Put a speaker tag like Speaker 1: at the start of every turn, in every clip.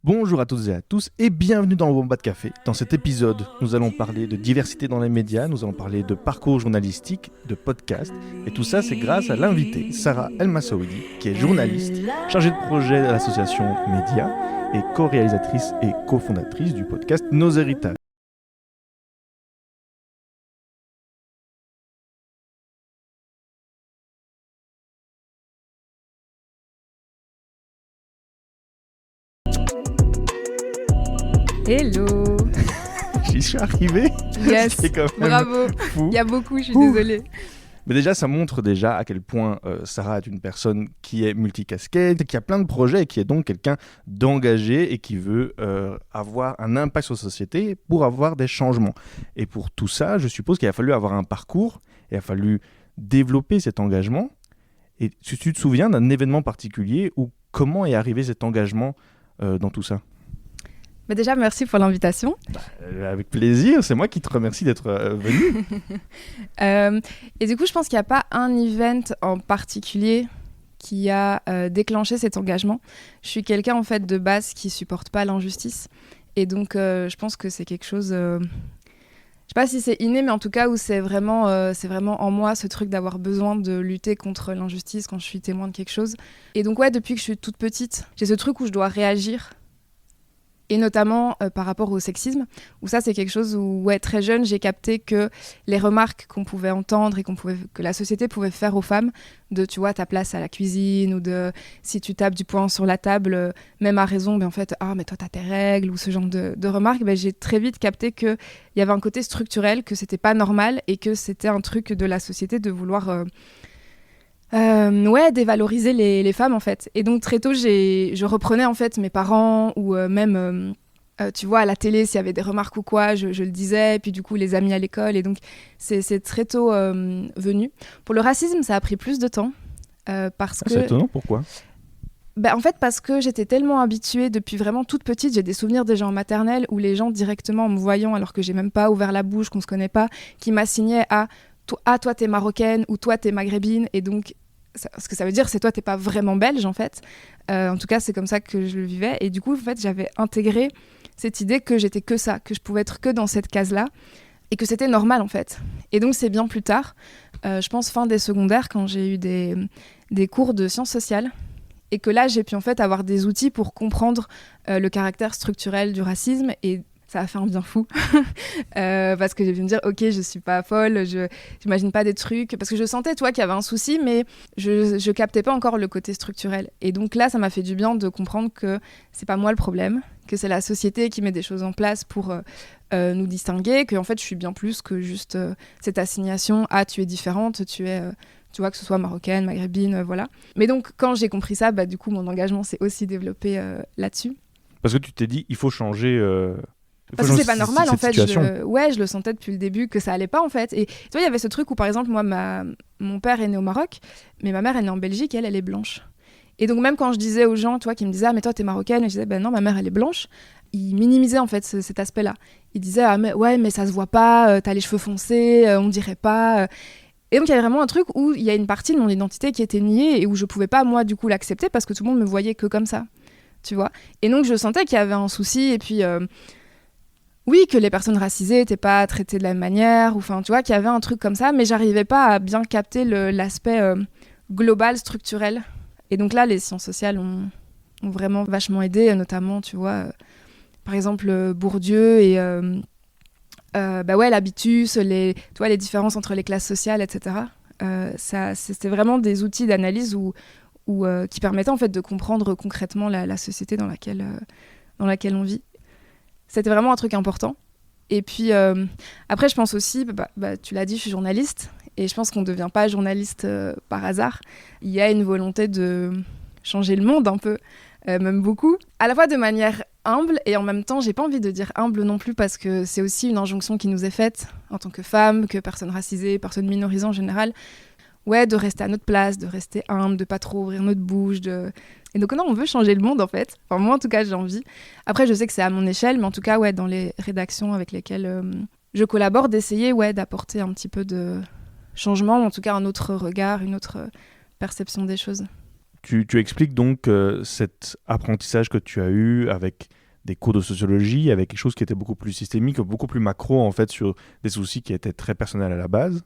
Speaker 1: Bonjour à toutes et à tous et bienvenue dans le Bon Bas de Café. Dans cet épisode, nous allons parler de diversité dans les médias, nous allons parler de parcours journalistique, de podcast. Et tout ça, c'est grâce à l'invitée, Sarah El Massaoudi, qui est journaliste, chargée de projet à l'association Média et co-réalisatrice et cofondatrice du podcast Nos Héritages.
Speaker 2: Hello.
Speaker 1: J'y suis arrivé.
Speaker 2: Yes,
Speaker 1: C'est quand même
Speaker 2: bravo.
Speaker 1: fou.
Speaker 2: Il y a beaucoup, je suis désolée.
Speaker 1: Mais déjà, ça montre déjà à quel point Sarah est une personne qui est multicasquette, qui a plein de projets et qui est donc quelqu'un d'engagé et qui veut avoir un impact sur la société pour avoir des changements. Et pour tout ça, je suppose qu'il a fallu avoir un parcours, il a fallu développer cet engagement. Et tu te souviens d'un événement particulier ou comment est arrivé cet engagement dans tout ça ?
Speaker 2: Mais déjà, merci pour l'invitation.
Speaker 1: Avec plaisir, c'est moi qui te remercie d'être venu.
Speaker 2: Et du coup, je pense qu'il n'y a pas un event en particulier qui a déclenché cet engagement. Je suis quelqu'un en fait de base qui supporte pas l'injustice. Et donc, je pense que c'est quelque chose... je sais pas si c'est inné, mais en tout cas où c'est vraiment en moi ce truc d'avoir besoin de lutter contre l'injustice quand je suis témoin de quelque chose. Et donc ouais, depuis que je suis toute petite, j'ai ce truc où je dois réagir. Et notamment par rapport au sexisme, où ça c'est quelque chose où ouais, très jeune j'ai capté que les remarques qu'on pouvait entendre et que la société pouvait faire aux femmes, de tu vois ta place à la cuisine ou de si tu tapes du poing sur la table, même à raison, mais en fait mais toi t'as tes règles ou ce genre de remarques, j'ai très vite capté qu'il y avait un côté structurel, que c'était pas normal et que c'était un truc de la société de vouloir... dévaloriser les femmes en fait. Et donc très tôt, je reprenais en fait mes parents ou même, tu vois, à la télé, s'il y avait des remarques ou quoi, je le disais. Et puis du coup, les amis à l'école. Et donc, c'est très tôt venu. Pour le racisme, ça a pris plus de temps. Parce que...
Speaker 1: C'est étonnant, pourquoi ?
Speaker 2: En fait, parce que j'étais tellement habituée depuis vraiment toute petite, j'ai des souvenirs déjà en maternelle où les gens directement en me voyant, alors que j'ai même pas ouvert la bouche, qu'on se connaît pas, qui m'assignaient à toi t'es marocaine ou toi t'es maghrébine, et donc ce que ça veut dire c'est toi t'es pas vraiment belge en fait. En tout cas c'est comme ça que je le vivais, et du coup en fait j'avais intégré cette idée que j'étais que ça, que je pouvais être que dans cette case là et que c'était normal en fait. Et donc c'est bien plus tard, je pense fin des secondaires, quand j'ai eu des cours de sciences sociales et que là j'ai pu en fait avoir des outils pour comprendre le caractère structurel du racisme, et ça a fait un bien fou parce que j'ai pu me dire ok, je suis pas folle, j'imagine pas des trucs, parce que je sentais toi qu'il y avait un souci, mais je captais pas encore le côté structurel. Et donc là ça m'a fait du bien de comprendre que c'est pas moi le problème, que c'est la société qui met des choses en place pour nous distinguer, que en fait je suis bien plus que juste cette assignation tu es différente, tu vois, que ce soit marocaine, maghrébine, voilà. Mais donc quand j'ai compris ça, du coup mon engagement s'est aussi développé là-dessus.
Speaker 1: Parce que tu t'es dit il faut changer.
Speaker 2: Parce que c'est pas normal en fait, je le sentais depuis le début que ça allait pas en fait. Et tu vois, il y avait ce truc où par exemple moi mon père est né au Maroc, mais ma mère est née en Belgique et elle est blanche. Et donc même quand je disais aux gens, toi qui me disaient mais toi t'es marocaine, et je disais non, ma mère elle est blanche, ils minimisaient en fait cet aspect-là. Ils disaient mais ça se voit pas, t'as les cheveux foncés, on dirait pas. Et donc il y avait vraiment un truc où il y a une partie de mon identité qui était niée et où je pouvais pas moi du coup l'accepter parce que tout le monde me voyait que comme ça, tu vois. Et donc je sentais qu'il y avait un souci, et puis oui, que les personnes racisées n'étaient pas traitées de la même manière, ou enfin, tu vois, qu'il y avait un truc comme ça, mais j'arrivais pas à bien capter l'aspect global, structurel. Et donc là, les sciences sociales ont vraiment vachement aidé, notamment, tu vois, par exemple, Bourdieu et l'habitus, tu vois, les différences entre les classes sociales, etc. C'était vraiment des outils d'analyse qui permettaient en fait de comprendre concrètement la société dans laquelle on vit. C'était vraiment un truc important. Et puis, après, je pense aussi, tu l'as dit, je suis journaliste. Et je pense qu'on ne devient pas journaliste par hasard. Il y a une volonté de changer le monde un peu, même beaucoup. À la fois de manière humble, et en même temps, j'ai pas envie de dire humble non plus, parce que c'est aussi une injonction qui nous est faite, en tant que femmes, que personnes racisées, personnes minorisées en général. Ouais, de rester à notre place, de rester humble, de pas trop ouvrir notre bouche, Et donc non, on veut changer le monde en fait. Enfin moi en tout cas j'ai envie. Après je sais que c'est à mon échelle, mais en tout cas ouais, dans les rédactions avec lesquelles je collabore, d'essayer d'apporter un petit peu de changement, ou en tout cas un autre regard, une autre perception des choses.
Speaker 1: Tu expliques donc cet apprentissage que tu as eu avec des cours de sociologie, avec quelque chose qui était beaucoup plus systémique, beaucoup plus macro en fait sur des soucis qui étaient très personnels à la base.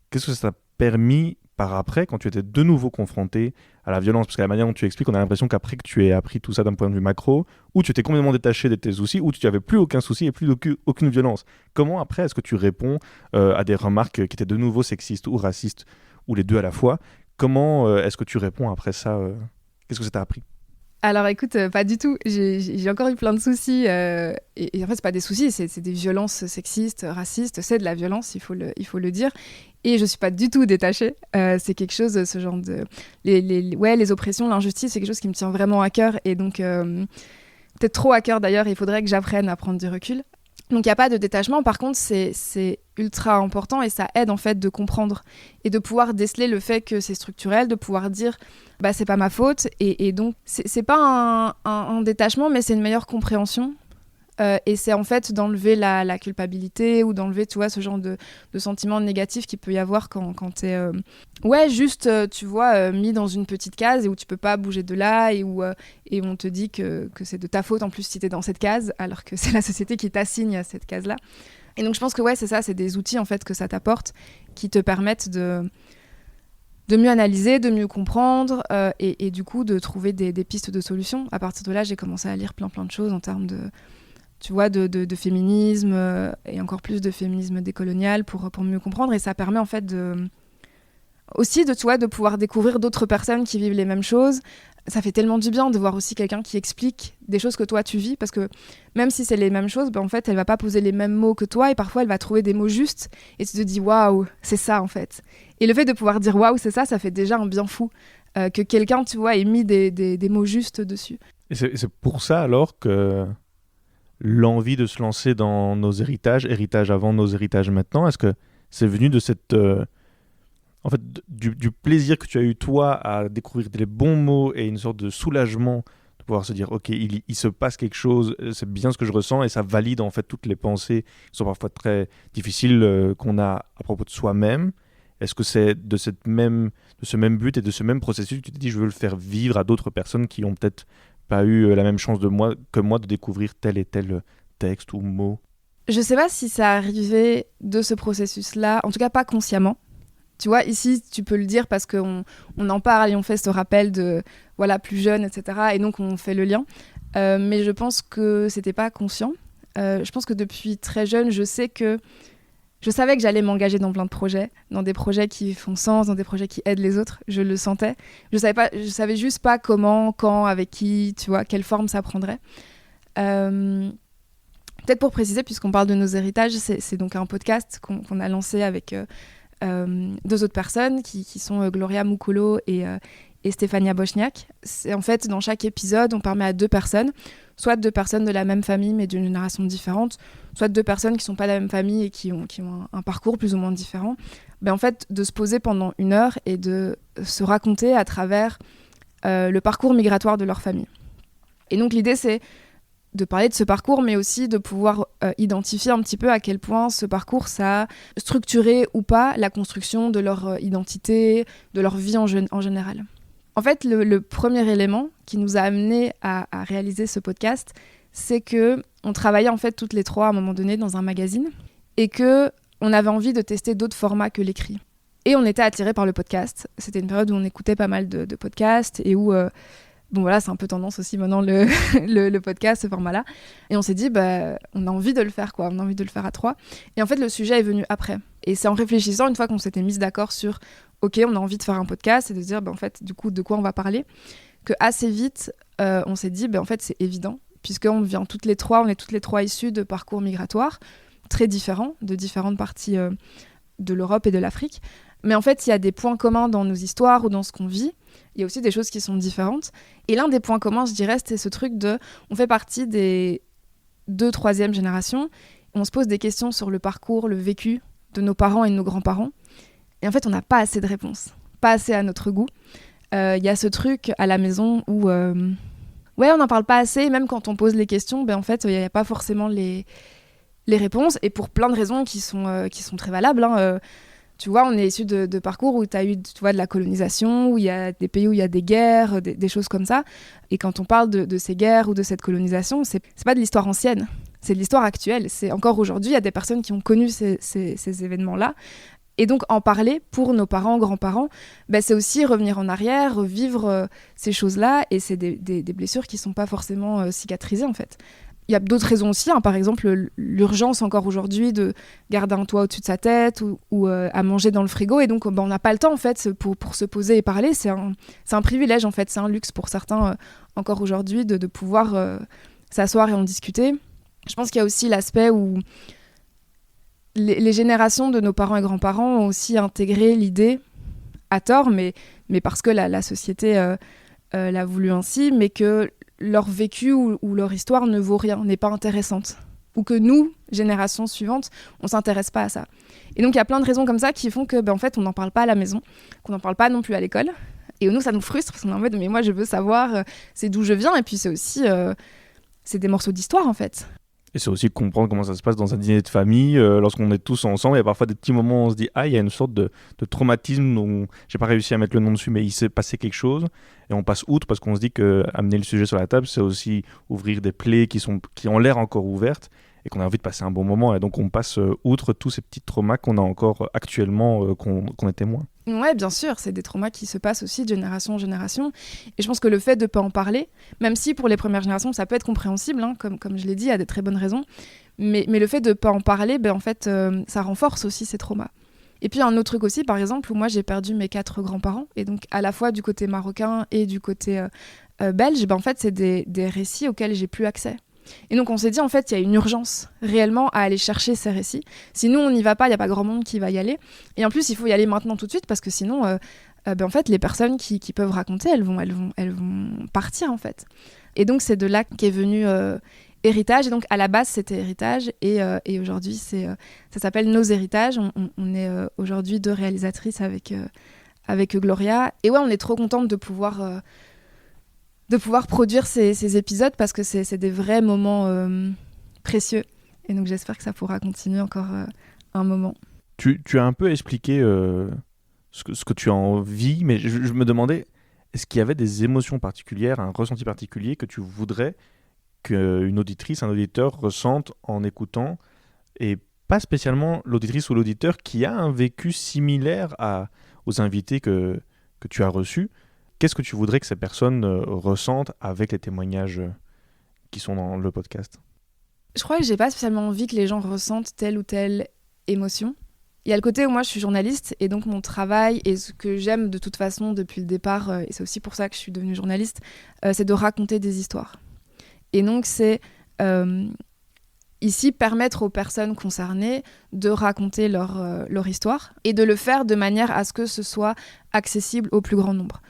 Speaker 1: Qu'est-ce que ça t'a permis par après, quand tu étais de nouveau confronté à la violence? Parce qu'à la manière dont tu expliques, on a l'impression qu'après que tu aies appris tout ça d'un point de vue macro, ou tu étais complètement détaché de tes soucis, ou tu n'avais plus aucun souci et plus aucune violence. Comment après est-ce que tu réponds à des remarques qui étaient de nouveau sexistes ou racistes, ou les deux à la fois? Comment est-ce que tu réponds après ça Qu'est-ce que ça t'a appris?
Speaker 2: Alors écoute, pas du tout. J'ai encore eu plein de soucis. Et en fait, c'est pas des soucis, c'est des violences sexistes, racistes. C'est de la violence, il faut le dire. Et je suis pas du tout détachée. C'est quelque chose, ce genre de... les oppressions, l'injustice, c'est quelque chose qui me tient vraiment à cœur. Et donc, peut-être trop à cœur d'ailleurs, il faudrait que j'apprenne à prendre du recul. Donc il n'y a pas de détachement, par contre c'est ultra important et ça aide en fait de comprendre et de pouvoir déceler le fait que c'est structurel, de pouvoir dire bah c'est pas ma faute et donc c'est pas un détachement mais c'est une meilleure compréhension et c'est en fait d'enlever la culpabilité ou d'enlever tu vois ce genre de sentiments négatifs qu'il peut y avoir quand t'es juste tu vois mis dans une petite case et où tu peux pas bouger de là et où et on te dit que c'est de ta faute en plus si t'es dans cette case alors que c'est la société qui t'assigne à cette case là et donc je pense que c'est ça, c'est des outils en fait que ça t'apporte qui te permettent de mieux analyser, de mieux comprendre et du coup de trouver des pistes de solutions. À partir de là j'ai commencé à lire plein de choses en termes de tu vois, de féminisme et encore plus de féminisme décolonial pour mieux comprendre. Et ça permet en fait aussi de pouvoir découvrir d'autres personnes qui vivent les mêmes choses. Ça fait tellement du bien de voir aussi quelqu'un qui explique des choses que toi tu vis parce que même si c'est les mêmes choses, en fait, elle va pas poser les mêmes mots que toi et parfois elle va trouver des mots justes et tu te dis waouh, c'est ça en fait. Et le fait de pouvoir dire waouh, c'est ça fait déjà un bien fou que quelqu'un, tu vois, ait mis des mots justes dessus.
Speaker 1: Et c'est pour ça alors que l'envie de se lancer dans nos héritages avant, nos héritages maintenant, est-ce que c'est venu de cette... en fait, du plaisir que tu as eu toi à découvrir les bons mots et une sorte de soulagement de pouvoir se dire ok, il se passe quelque chose, c'est bien ce que je ressens et ça valide en fait toutes les pensées qui sont parfois très difficiles qu'on a à propos de soi-même. Est-ce que c'est de ce même but et de ce même processus que tu te dis je veux le faire vivre à d'autres personnes qui ont peut-être pas eu la même chance que moi de découvrir tel et tel texte ou mot?
Speaker 2: Je sais pas si ça arrivait de ce processus-là, en tout cas pas consciemment. Tu vois, ici, tu peux le dire parce qu'on en parle et on fait ce rappel de, voilà, plus jeune, etc. Et donc, on fait le lien. Mais je pense que c'était pas conscient. Je pense que depuis très jeune, je savais que j'allais m'engager dans plein de projets, dans des projets qui font sens, dans des projets qui aident les autres. Je le sentais. Je savais juste pas comment, quand, avec qui, tu vois, quelle forme ça prendrait. Peut-être pour préciser, puisqu'on parle de nos héritages, c'est donc un podcast qu'on a lancé avec deux autres personnes qui sont Gloria Mukolo et Stéphania Bochniak. C'est en fait, dans chaque épisode, on permet à deux personnes, soit deux personnes de la même famille mais d'une génération différente, soit deux personnes qui ne sont pas de la même famille et qui ont un parcours plus ou moins différent, en fait, de se poser pendant 1 heure et de se raconter à travers le parcours migratoire de leur famille. Et donc l'idée, c'est de parler de ce parcours, mais aussi de pouvoir identifier un petit peu à quel point ce parcours, ça a structuré ou pas la construction de leur identité, de leur vie en général. En fait, le premier élément qui nous a amené à réaliser ce podcast, c'est qu'on travaillait en fait toutes les trois à un moment donné dans un magazine et qu'on avait envie de tester d'autres formats que l'écrit. Et on était attirés par le podcast. C'était une période où on écoutait pas mal de podcasts et où... bon voilà, c'est un peu tendance aussi maintenant le podcast, ce format-là. Et on s'est dit, on a envie de le faire, quoi. On a envie de le faire à 3. Et en fait, le sujet est venu après. Et c'est en réfléchissant, une fois qu'on s'était mis d'accord sur, ok, on a envie de faire un podcast et de se dire, en fait, du coup, de quoi on va parler, que assez vite, on s'est dit, en fait, c'est évident, puisqu'on vient toutes les trois, on est toutes les trois issues de parcours migratoires très différents, de différentes parties de l'Europe et de l'Afrique. Mais en fait, il y a des points communs dans nos histoires ou dans ce qu'on vit. Il y a aussi des choses qui sont différentes. Et l'un des points communs, je dirais, c'est ce truc on fait partie des 2 3e générations. On se pose des questions sur le parcours, le vécu de nos parents et de nos grands-parents. Et en fait, on n'a pas assez de réponses. Pas assez à notre goût. Il y a ce truc à la maison où... on n'en parle pas assez. Et même quand on pose les questions, en fait, il n'y a pas forcément les réponses. Et pour plein de raisons qui sont très valables. Tu vois, on est issu de parcours où tu as eu, tu vois, de la colonisation, où il y a des pays où il y a des guerres, des choses comme ça. Et quand on parle de ces guerres ou de cette colonisation, c'est pas de l'histoire ancienne, c'est de l'histoire actuelle. C'est encore aujourd'hui, il y a des personnes qui ont connu ces événements-là. Et donc, en parler pour nos parents, grands-parents, c'est aussi revenir en arrière, revivre ces choses-là. Et c'est des blessures qui ne sont pas forcément cicatrisées, en fait. Il y a d'autres raisons aussi, par exemple l'urgence encore aujourd'hui de garder un toit au-dessus de sa tête ou à manger dans le frigo. Et donc, on n'a pas le temps, en fait, pour se poser et parler. C'est un privilège, en fait. C'est un luxe pour certains, encore aujourd'hui, de pouvoir s'asseoir et en discuter. Je pense qu'il y a aussi l'aspect où les générations de nos parents et grands-parents ont aussi intégré l'idée, à tort, mais parce que la société l'a voulu ainsi, mais que leur vécu ou leur histoire ne vaut rien, n'est pas intéressante. Ou que nous, générations suivantes, on ne s'intéresse pas à ça. Et donc, il y a plein de raisons comme ça qui font que, en fait, on n'en parle pas à la maison, qu'on n'en parle pas non plus à l'école. Et nous, ça nous frustre, parce qu'on est en mode, mais moi, je veux savoir c'est d'où je viens. Et puis, c'est aussi c'est des morceaux d'histoire, en fait.
Speaker 1: Et c'est aussi comprendre comment ça se passe dans un dîner de famille, lorsqu'on est tous ensemble. Il y a parfois des petits moments où on se dit « Ah, il y a une sorte de traumatisme dont j'ai pas réussi à mettre le nom dessus, mais il s'est passé quelque chose. » Et on passe outre parce qu'on se dit qu'amener le sujet sur la table, c'est aussi ouvrir des plaies qui ont l'air encore ouvertes et qu'on a envie de passer un bon moment. Et donc, on passe outre tous ces petits traumas qu'on a encore actuellement, qu'on est témoin.
Speaker 2: Ouais, bien sûr, c'est des traumas qui se passent aussi de génération en génération. Et je pense que le fait de ne pas en parler, même si pour les premières générations, ça peut être compréhensible, hein, comme je l'ai dit, il y a des très bonnes raisons, mais le fait de ne pas en parler, en fait, ça renforce aussi ces traumas. Et puis un autre truc aussi, par exemple, où moi j'ai perdu mes 4 grands-parents, et donc à la fois du côté marocain et du côté belge, en fait, c'est des récits auxquels j'ai plus accès. Et donc on s'est dit, en fait, il y a une urgence réellement à aller chercher ces récits. Si nous, on n'y va pas, il n'y a pas grand monde qui va y aller. Et en plus, il faut y aller maintenant tout de suite parce que sinon, en fait, les personnes qui peuvent raconter, elles vont partir, en fait. Et donc, c'est de là qu'est venu Héritage. Et donc, à la base, c'était Héritage. Et aujourd'hui, ça s'appelle Nos Héritages. On est aujourd'hui 2 réalisatrices avec Gloria. Et ouais, on est trop contente de pouvoir produire ces épisodes parce que c'est des vrais moments précieux. Et donc j'espère que ça pourra continuer encore un moment.
Speaker 1: Tu as un peu expliqué ce que tu as envie, mais je me demandais, est-ce qu'il y avait des émotions particulières, un ressenti particulier que tu voudrais qu'une auditrice, un auditeur ressente en écoutant, et pas spécialement l'auditrice ou l'auditeur qui a un vécu similaire aux invités que tu as reçus. Qu'est-ce que tu voudrais que ces personnes ressentent avec les témoignages qui sont dans le podcast ?
Speaker 2: Je crois que j'ai pas spécialement envie que les gens ressentent telle ou telle émotion. Il y a le côté où moi je suis journaliste et donc mon travail et ce que j'aime de toute façon depuis le départ, et c'est aussi pour ça que je suis devenue journaliste, c'est de raconter des histoires. Et donc c'est ici permettre aux personnes concernées de raconter leur histoire et de le faire de manière à ce que ce soit accessible au plus grand nombre.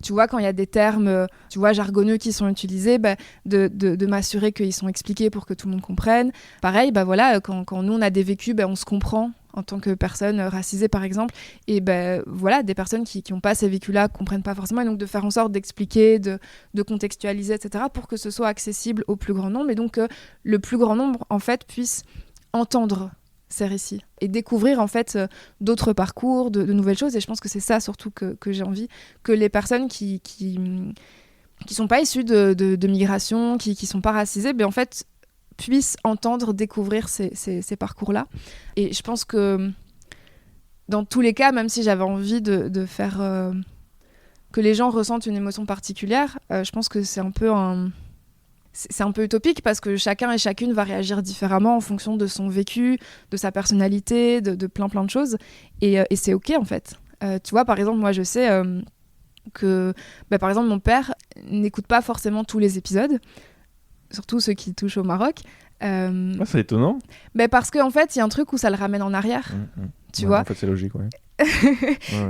Speaker 2: Tu vois, quand il y a des termes jargonneux qui sont utilisés, de m'assurer qu'ils sont expliqués pour que tout le monde comprenne. Pareil, voilà, quand nous, on a des vécus, on se comprend en tant que personne racisée, par exemple. Et voilà, des personnes qui n'ont pas ces vécus-là ne comprennent pas forcément. Et donc, de faire en sorte d'expliquer, de contextualiser, etc., pour que ce soit accessible au plus grand nombre. Et donc, que le plus grand nombre, en fait, puisse entendre ces récits et découvrir en fait d'autres parcours, de nouvelles choses. Et je pense que c'est ça surtout que j'ai envie, que les personnes qui sont pas issues de migration, qui sont pas racisées, en fait puissent entendre, découvrir ces parcours-là. Et je pense que dans tous les cas, même si j'avais envie de faire que les gens ressentent une émotion particulière, je pense que c'est un peu utopique parce que chacun et chacune va réagir différemment en fonction de son vécu, de sa personnalité, de plein de choses. Et c'est OK, en fait. Tu vois, par exemple, moi, je sais que, par exemple, mon père n'écoute pas forcément tous les épisodes, surtout ceux qui touchent au Maroc.
Speaker 1: C'est étonnant.
Speaker 2: Parce qu'en fait, il y a un truc où ça le ramène en arrière. Tu vois.
Speaker 1: En fait, c'est logique, ouais.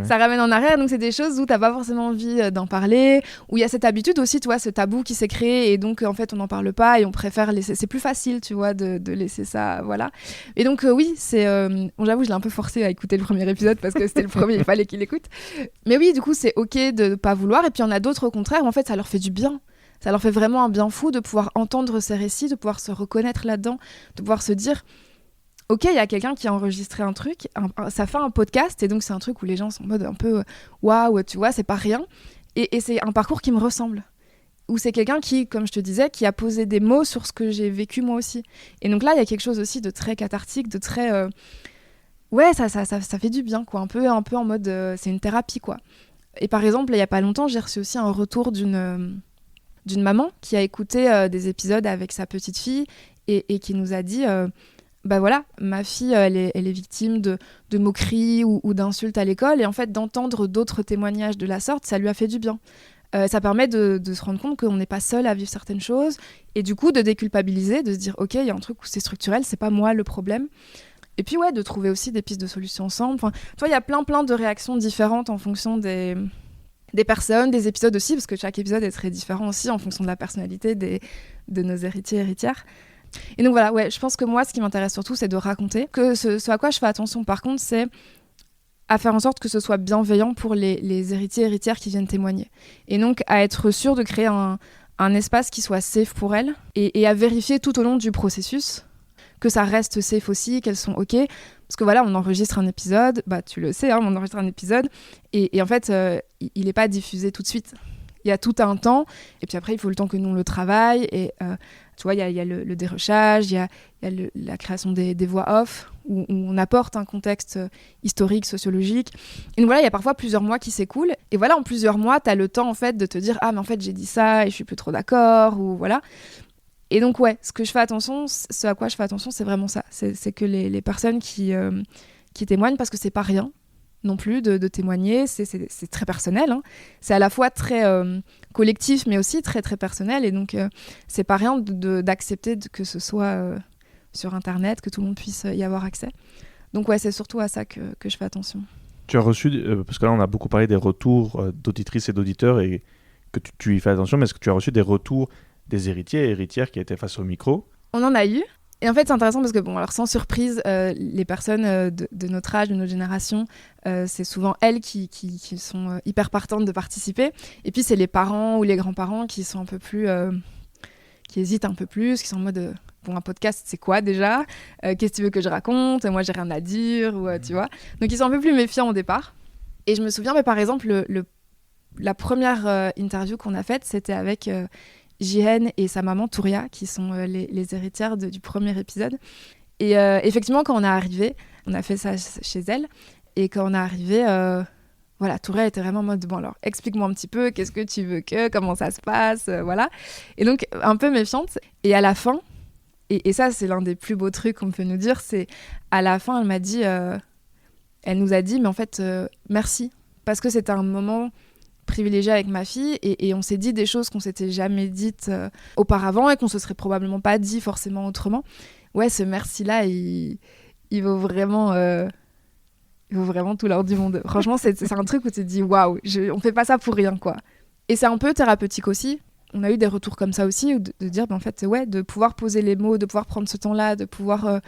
Speaker 2: Ça ramène en arrière, donc c'est des choses où t'as pas forcément envie d'en parler, où il y a cette habitude aussi, tu vois, ce tabou qui s'est créé et donc en fait on n'en parle pas et on préfère laisser, c'est plus facile, tu vois, de laisser ça, voilà. Et donc oui, c'est, j'avoue, je l'ai un peu forcé à écouter le premier épisode parce que c'était le premier, il fallait qu'il écoute. Mais oui, du coup c'est OK de pas vouloir, et puis il y en a d'autres au contraire où en fait ça leur fait du bien. Ça leur fait vraiment un bien fou de pouvoir entendre ces récits, de pouvoir se reconnaître là-dedans, de pouvoir se dire ok, il y a quelqu'un qui a enregistré un truc, ça fait un podcast, et donc c'est un truc où les gens sont en mode un peu waouh, tu vois, c'est pas rien. Et c'est un parcours qui me ressemble. Ou c'est quelqu'un qui, comme je te disais, qui a posé des mots sur ce que j'ai vécu moi aussi. Et donc là, il y a quelque chose aussi de très cathartique, de très... Ouais, ça fait du bien, quoi. Un peu en mode... c'est une thérapie, quoi. Et par exemple, il y a pas longtemps, j'ai reçu aussi un retour d'une maman qui a écouté des épisodes avec sa petite fille et qui nous a dit... bah voilà, ma fille, elle est victime de moqueries ou d'insultes à l'école. Et en fait, d'entendre d'autres témoignages de la sorte, ça lui a fait du bien. Ça permet de se rendre compte qu'on n'est pas seul à vivre certaines choses. Et du coup, de déculpabiliser, de se dire, OK, il y a un truc où c'est structurel, c'est pas moi le problème. Et puis, ouais, de trouver aussi des pistes de solutions ensemble. Enfin, tu vois, il y a plein de réactions différentes en fonction des personnes, des épisodes aussi, parce que chaque épisode est très différent aussi en fonction de la personnalité de nos héritiers et héritières. Et donc voilà, ouais, je pense que moi, ce qui m'intéresse surtout, c'est de raconter. Que ce à quoi je fais attention, par contre, c'est à faire en sorte que ce soit bienveillant pour les héritiers et héritières qui viennent témoigner. Et donc à être sûr de créer un espace qui soit safe pour elles et à vérifier tout au long du processus que ça reste safe aussi, qu'elles sont OK. Parce que voilà, on enregistre un épisode, bah tu le sais, hein, on enregistre un épisode et en fait, il n'est pas diffusé tout de suite. Il y a tout un temps, et puis après, il faut le temps que nous, on le travaille. Et tu vois, il y a le dérochage, il y a la création des voix off, où on apporte un contexte historique, sociologique. Et donc voilà, il y a parfois plusieurs mois qui s'écoulent. Et voilà, en plusieurs mois, tu as le temps, en fait, de te dire « Ah, mais en fait, j'ai dit ça, et je suis plus trop d'accord », ou voilà. Et donc, ouais, ce à quoi je fais attention, c'est vraiment ça. C'est que les personnes qui témoignent, parce que c'est pas rien, non plus de témoigner, c'est très personnel, hein. C'est à la fois très collectif mais aussi très très personnel et donc c'est pas rien d'accepter que ce soit sur internet, que tout le monde puisse y avoir accès. Donc ouais, c'est surtout à ça que je fais attention.
Speaker 1: Tu as reçu, parce que là on a beaucoup parlé des retours d'auditrices et d'auditeurs et que tu y fais attention, mais est-ce que tu as reçu des retours des héritiers et héritières qui étaient face au micro?
Speaker 2: On en a eu. Et en fait, c'est intéressant parce que, bon, alors sans surprise, les personnes de notre âge, de notre génération, c'est souvent elles qui sont hyper partantes de participer. Et puis, c'est les parents ou les grands-parents qui sont un peu plus... qui hésitent un peu plus, qui sont en mode... bon, un podcast, c'est quoi déjà ? Qu'est-ce que tu veux que je raconte ? Moi, j'ai rien à dire, ou tu vois. Donc, ils sont un peu plus méfiants au départ. Et je me souviens, mais par exemple, la première interview qu'on a faite, c'était avec... Jihen et sa maman Touria, qui sont les héritières du premier épisode. Et effectivement, quand on est arrivé, on a fait ça chez elle. Et quand on est arrivé, voilà, Touria était vraiment en mode, bon alors, explique-moi un petit peu, qu'est-ce que tu veux comment ça se passe, voilà. Et donc, un peu méfiante. Et à la fin, et ça, c'est l'un des plus beaux trucs qu'on peut nous dire, c'est à la fin, elle m'a dit, elle nous a dit, mais en fait, merci. Parce que c'était un moment... privilégiée avec ma fille et on s'est dit des choses qu'on s'était jamais dites auparavant et qu'on se serait probablement pas dit forcément autrement. Ouais, ce merci-là, il vaut vraiment tout l'or du monde. Franchement, c'est un truc où tu te dis waouh, on fait pas ça pour rien, quoi. Et c'est un peu thérapeutique aussi. On a eu des retours comme ça aussi, de dire en fait ouais, de pouvoir poser les mots, de pouvoir prendre ce temps-là, de pouvoir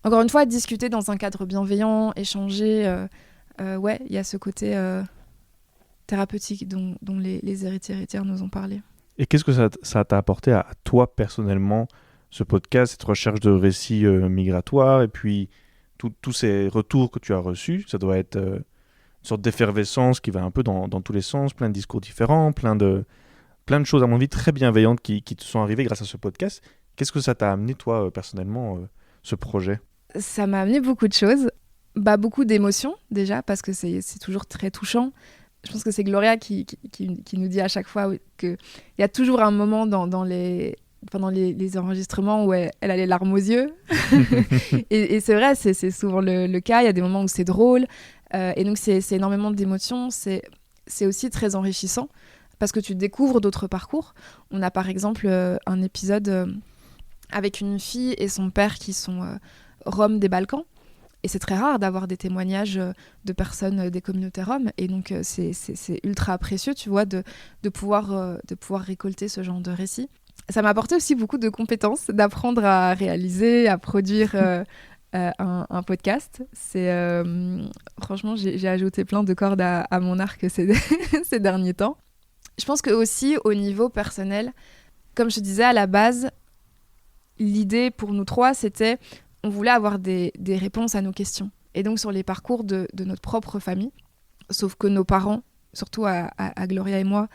Speaker 2: encore une fois discuter dans un cadre bienveillant, échanger. Ouais, il y a ce côté thérapeutique dont les héritiers et héritières nous ont parlé.
Speaker 1: Et qu'est-ce que ça t'a apporté à toi personnellement, ce podcast, cette recherche de récits migratoires et puis tous ces retours que tu as reçus? Ça doit être une sorte d'effervescence qui va un peu dans tous les sens, plein de discours différents, plein de choses à mon avis très bienveillantes qui te sont arrivées grâce à ce podcast. Qu'est-ce que ça t'a amené toi personnellement, ce projet?
Speaker 2: Ça m'a amené beaucoup de choses. Beaucoup d'émotions déjà, parce que c'est toujours très touchant. Je pense que c'est Gloria qui nous dit à chaque fois qu'il y a toujours un moment pendant les enregistrements où elle a les larmes aux yeux. et c'est vrai, c'est souvent le cas. Il y a des moments où c'est drôle. Et donc, c'est énormément d'émotions. C'est aussi très enrichissant parce que tu découvres d'autres parcours. On a par exemple un épisode avec une fille et son père qui sont roms des Balkans. Et c'est très rare d'avoir des témoignages de personnes des communautés roms. Et donc, c'est ultra précieux, tu vois, de pouvoir récolter ce genre de récits. Ça m'a apporté aussi beaucoup de compétences, d'apprendre à réaliser, à produire un podcast. Franchement, j'ai ajouté plein de cordes à mon arc ces derniers temps. Je pense que aussi, au niveau personnel, comme je disais à la base, l'idée pour nous trois, c'était on voulait avoir des réponses à nos questions. Et donc sur les parcours de notre propre famille, sauf que nos parents, surtout à Gloria et moi,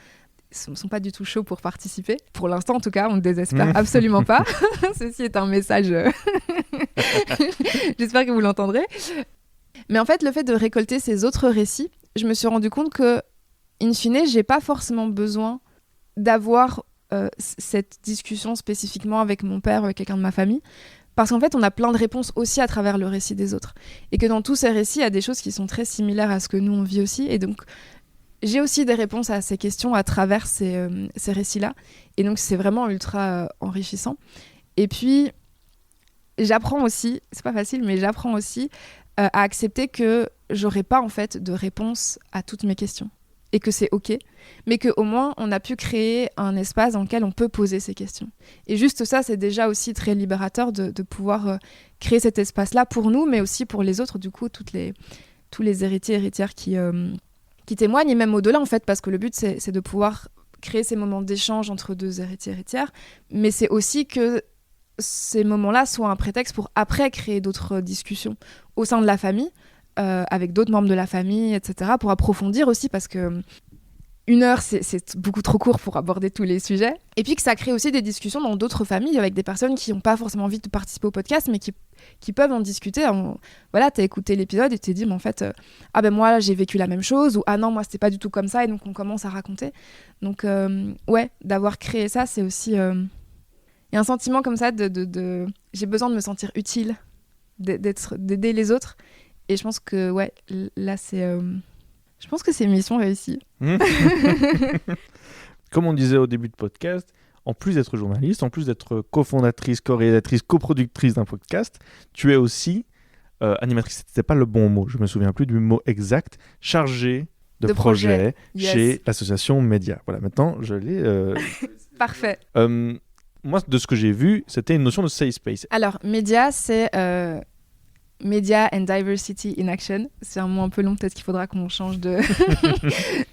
Speaker 2: ne sont pas du tout chauds pour participer. Pour l'instant, en tout cas, on ne désespère absolument pas. Ceci est un message... J'espère que vous l'entendrez. Mais en fait, le fait de récolter ces autres récits, je me suis rendu compte que, in fine, j'ai pas forcément besoin d'avoir cette discussion spécifiquement avec mon père ou avec quelqu'un de ma famille. Parce qu'en fait, on a plein de réponses aussi à travers le récit des autres. Et que dans tous ces récits, il y a des choses qui sont très similaires à ce que nous, on vit aussi. Et donc, j'ai aussi des réponses à ces questions à travers ces récits-là. Et donc, c'est vraiment ultra enrichissant. Et puis, j'apprends aussi, c'est pas facile, mais j'apprends aussi à accepter que j'aurai pas, en fait, de réponse à toutes mes questions. Et que c'est OK, mais qu'au moins, on a pu créer un espace dans lequel on peut poser ces questions. Et juste ça, c'est déjà aussi très libérateur de pouvoir créer cet espace-là pour nous, mais aussi pour les autres, du coup, tous les héritiers et héritières qui témoignent, et même au-delà, en fait, parce que le but, c'est de pouvoir créer ces moments d'échange entre deux héritiers et héritières, mais c'est aussi que ces moments-là soient un prétexte pour après créer d'autres discussions au sein de la famille, avec d'autres membres de la famille, etc., pour approfondir aussi, parce que 1 heure, c'est beaucoup trop court pour aborder tous les sujets. Et puis que ça crée aussi des discussions dans d'autres familles, avec des personnes qui n'ont pas forcément envie de participer au podcast, mais qui peuvent en discuter. Voilà, t'as écouté l'épisode et t'es dit, mais en fait, moi, j'ai vécu la même chose, ou ah non, moi, c'était pas du tout comme ça, et donc on commence à raconter. Donc, ouais, d'avoir créé ça, c'est aussi... Il y a un sentiment comme ça j'ai besoin de me sentir utile, d'aider les autres. Et je pense que, ouais, là, je pense que c'est une mission réussie.
Speaker 1: Comme on disait au début de podcast, en plus d'être journaliste, en plus d'être cofondatrice, co-réalisatrice, coproductrice d'un podcast, tu es aussi animatrice, c'était pas le bon mot, je me souviens plus du mot exact, chargée de projet chez l'association Média. Voilà, maintenant, je l'ai...
Speaker 2: Parfait.
Speaker 1: Moi, de ce que j'ai vu, c'était une notion de safe space.
Speaker 2: Alors, Média, c'est... Media and Diversity in Action. C'est un mot un peu long, peut-être qu'il faudra qu'on change de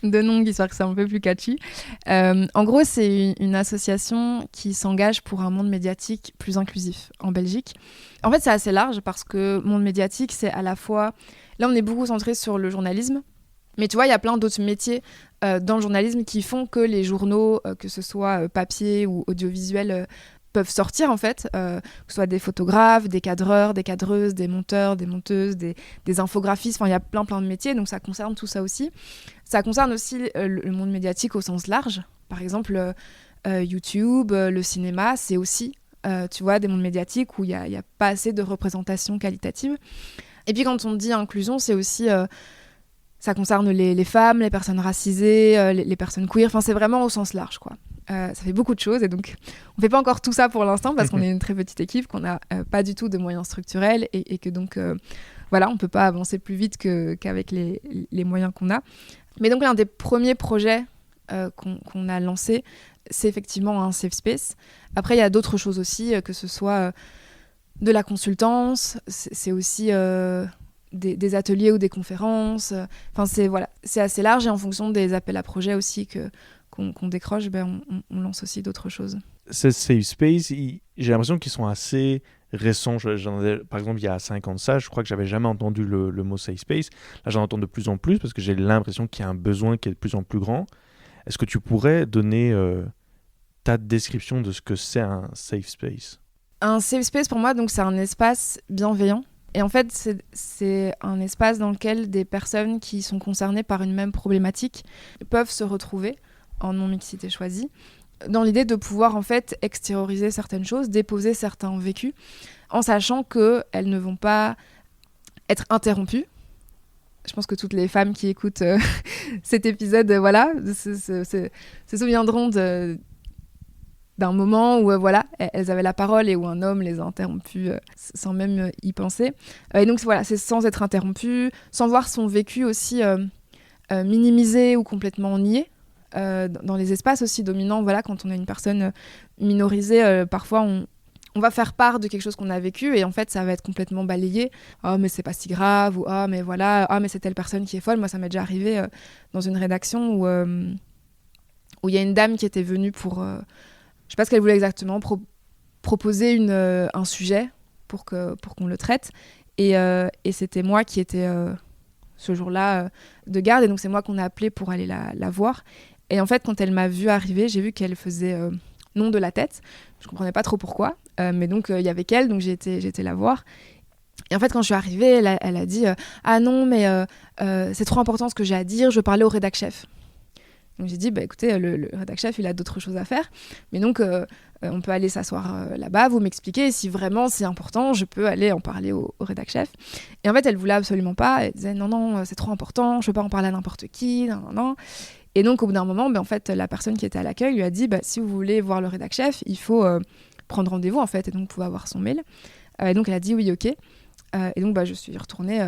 Speaker 2: nom, histoire que c'est un peu plus catchy. En gros, c'est une association qui s'engage pour un monde médiatique plus inclusif en Belgique. En fait, c'est assez large parce que monde médiatique, c'est à la fois... Là, on est beaucoup centré sur le journalisme, mais tu vois, il y a plein d'autres métiers dans le journalisme qui font que les journaux, que ce soit papier ou audiovisuel, peuvent sortir en fait, que ce soit des photographes, des cadreurs, des cadreuses, des monteurs, des monteuses, des infographistes, enfin il y a plein de métiers, donc ça concerne tout ça aussi. Ça concerne aussi le monde médiatique au sens large, par exemple YouTube, le cinéma, c'est aussi, tu vois, des mondes médiatiques où il y a pas assez de représentation qualitative. Et puis quand on dit inclusion, c'est aussi... ça concerne les femmes, les personnes racisées, les personnes queer, enfin c'est vraiment au sens large quoi. Ça fait beaucoup de choses et donc on fait pas encore tout ça pour l'instant parce qu'on est une très petite équipe, qu'on n'a pas du tout de moyens structurels et que donc voilà, on peut pas avancer plus vite qu'avec les moyens qu'on a. Mais donc l'un des premiers projets qu'on a lancé, c'est effectivement un safe space. Après il y a d'autres choses aussi, que ce soit de la consultance, c'est aussi des ateliers ou des conférences. Enfin c'est assez large et en fonction des appels à projets aussi qu'on décroche, on lance aussi d'autres choses.
Speaker 1: Ces safe space, j'ai l'impression qu'ils sont assez récents. Par exemple, il y a 5 ans de ça, je crois que j'avais jamais entendu le mot safe space. Là, j'en entends de plus en plus parce que j'ai l'impression qu'il y a un besoin qui est de plus en plus grand. Est-ce que tu pourrais donner ta description de ce que c'est un safe space ?
Speaker 2: Un safe space, pour moi, donc, c'est un espace bienveillant. Et en fait, c'est un espace dans lequel des personnes qui sont concernées par une même problématique peuvent se retrouver en non-mixité choisie, dans l'idée de pouvoir en fait extérioriser certaines choses, déposer certains vécus, en sachant qu'elles ne vont pas être interrompues. Je pense que toutes les femmes qui écoutent cet épisode se souviendront d'un moment où elles avaient la parole et où un homme les a interrompues sans même y penser. Et donc c'est sans être interrompu, sans voir son vécu aussi minimisé ou complètement nié. Dans les espaces aussi dominants, quand on est une personne minorisée, parfois on va faire part de quelque chose qu'on a vécu et en fait ça va être complètement balayé. Oh mais c'est pas si grave, ou oh mais voilà, oh mais c'est telle personne qui est folle. Moi ça m'est déjà arrivé dans une rédaction où il y a une dame qui était venue pour, je sais pas ce qu'elle voulait exactement, proposer un sujet pour qu'on le traite. Et c'était moi qui étais ce jour-là de garde. Et donc, c'est moi qu'on a appelé pour aller la voir. Et en fait, quand elle m'a vue arriver, j'ai vu qu'elle faisait non de la tête. Je ne comprenais pas trop pourquoi. Mais donc, il y avait qu'elle, donc j'ai été la voir. Et en fait, quand je suis arrivée, elle a dit « Ah non, mais c'est trop important ce que j'ai à dire, je veux parler au rédac chef. » Donc j'ai dit « Écoutez, le rédac chef, il a d'autres choses à faire. Mais donc, on peut aller s'asseoir là-bas, vous m'expliquez. Et si vraiment c'est important, je peux aller en parler au rédac chef. » Et en fait, elle voulait absolument pas. Elle disait « Non, c'est trop important, je veux pas en parler à n'importe qui. » Non. Et donc, au bout d'un moment, en fait, la personne qui était à l'accueil lui a dit « Si vous voulez voir le rédac chef, il faut prendre rendez-vous, en fait. » Et donc, vous pouvez avoir son mail. Et donc, elle a dit « Oui, ok. » Et donc, je suis retournée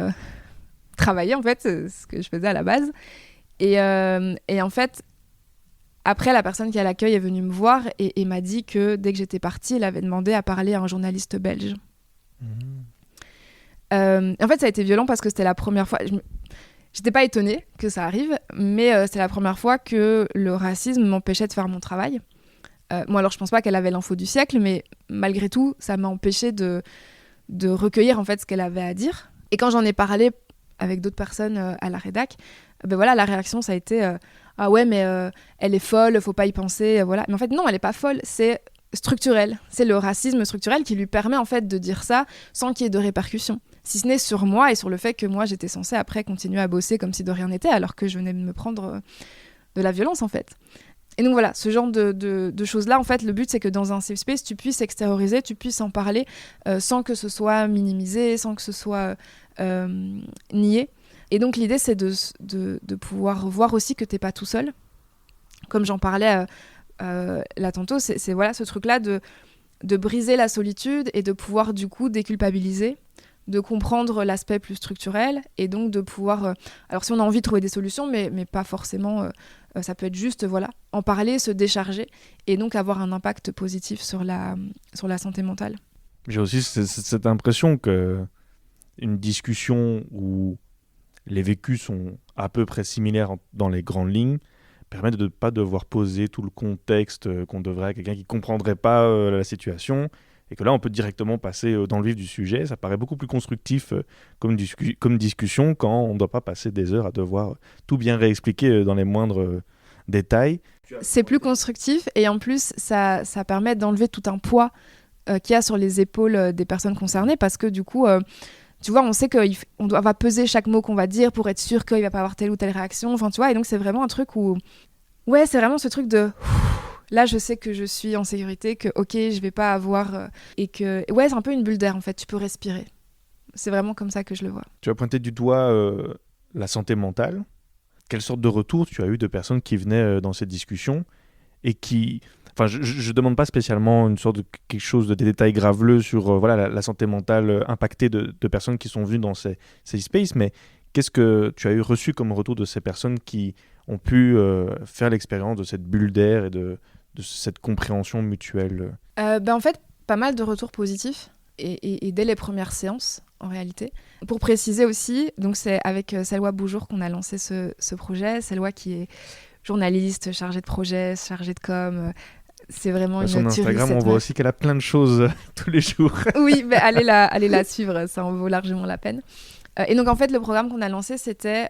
Speaker 2: travailler, en fait, ce que je faisais à la base. Et en fait, après, la personne qui est à l'accueil est venue me voir et m'a dit que dès que j'étais partie, elle avait demandé à parler à un journaliste belge. En fait, ça a été violent parce que c'était la première fois... J'étais pas étonnée que ça arrive, mais c'est la première fois que le racisme m'empêchait de faire mon travail. Moi, alors, je pense pas qu'elle avait l'info du siècle, mais malgré tout, ça m'a empêchée de recueillir en fait ce qu'elle avait à dire. Et quand j'en ai parlé avec d'autres personnes à la rédac, la réaction ça a été ah ouais mais elle est folle, faut pas y penser, voilà. Mais en fait non, elle est pas folle, c'est structurel, c'est le racisme structurel qui lui permet en fait de dire ça sans qu'il y ait de répercussions, si ce n'est sur moi et sur le fait que moi j'étais censée après continuer à bosser comme si de rien n'était alors que je venais de me prendre de la violence en fait. Et donc voilà, ce genre de choses-là, en fait, le but, c'est que dans un safe space, tu puisses extérioriser, tu puisses en parler sans que ce soit minimisé, sans que ce soit nié. Et donc l'idée, c'est de pouvoir voir aussi que t'es pas tout seul. Comme j'en parlais là tantôt, c'est voilà, ce truc-là de briser la solitude et de pouvoir du coup déculpabiliser, de comprendre l'aspect plus structurel et donc de pouvoir... alors si on a envie de trouver des solutions, mais pas forcément... ça peut être juste, en parler, se décharger et donc avoir un impact positif sur la santé mentale.
Speaker 1: J'ai aussi cette impression qu'une discussion où les vécus sont à peu près similaires dans les grandes lignes permet de ne pas devoir poser tout le contexte qu'on devrait à quelqu'un qui ne comprendrait pas la situation. Et que là, on peut directement passer dans le vif du sujet. Ça paraît beaucoup plus constructif comme discussion quand on ne doit pas passer des heures à devoir tout bien réexpliquer dans les moindres détails.
Speaker 2: C'est plus constructif et en plus, ça permet d'enlever tout un poids qu'il y a sur les épaules des personnes concernées parce que du coup, tu vois, on sait qu'on va peser chaque mot qu'on va dire pour être sûr qu'il ne va pas avoir telle ou telle réaction. Enfin, tu vois, et donc c'est vraiment un truc où... Ouais, c'est vraiment ce truc de... Là, je sais que je suis en sécurité, que ok, je vais pas avoir... et que... Ouais, c'est un peu une bulle d'air, en fait, tu peux respirer. C'est vraiment comme ça que je le vois.
Speaker 1: Tu as pointé du doigt la santé mentale. Quelle sorte de retour tu as eu de personnes qui venaient dans cette discussion et qui... Enfin, je ne demande pas spécialement une sorte de quelque chose de des détails graveleux sur la santé mentale impactée de personnes qui sont venues dans ces spaces, mais qu'est-ce que tu as eu reçu comme retour de ces personnes qui ont pu faire l'expérience de cette bulle d'air et de cette compréhension mutuelle?
Speaker 2: En fait, pas mal de retours positifs et dès les premières séances, en réalité. Pour préciser aussi, donc c'est avec Salwa Boujour qu'on a lancé ce projet. Salwa qui est journaliste, chargée de projet, chargée de com. C'est vraiment une tuerie.
Speaker 1: Sur Instagram, on voit aussi qu'elle a plein de choses tous les jours.
Speaker 2: Oui, mais allez la suivre, ça en vaut largement la peine. Et donc, en fait, le programme qu'on a lancé, c'était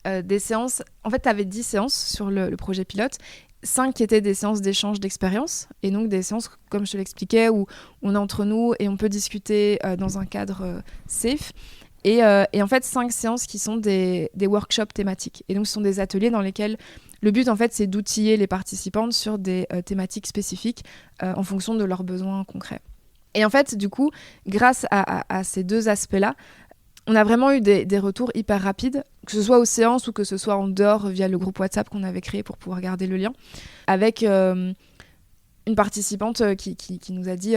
Speaker 2: des séances... En fait, tu avais 10 séances sur le projet pilote, 5 qui étaient des séances d'échange d'expérience, et donc des séances, comme je te l'expliquais, où on est entre nous et on peut discuter dans un cadre safe. Et en fait, 5 séances qui sont des workshops thématiques. Et donc, ce sont des ateliers dans lesquels le but, en fait, c'est d'outiller les participantes sur des thématiques spécifiques en fonction de leurs besoins concrets. Et en fait, du coup, grâce à ces deux aspects-là, on a vraiment eu des retours hyper rapides, que ce soit aux séances ou que ce soit en dehors via le groupe WhatsApp qu'on avait créé pour pouvoir garder le lien, avec une participante qui nous a dit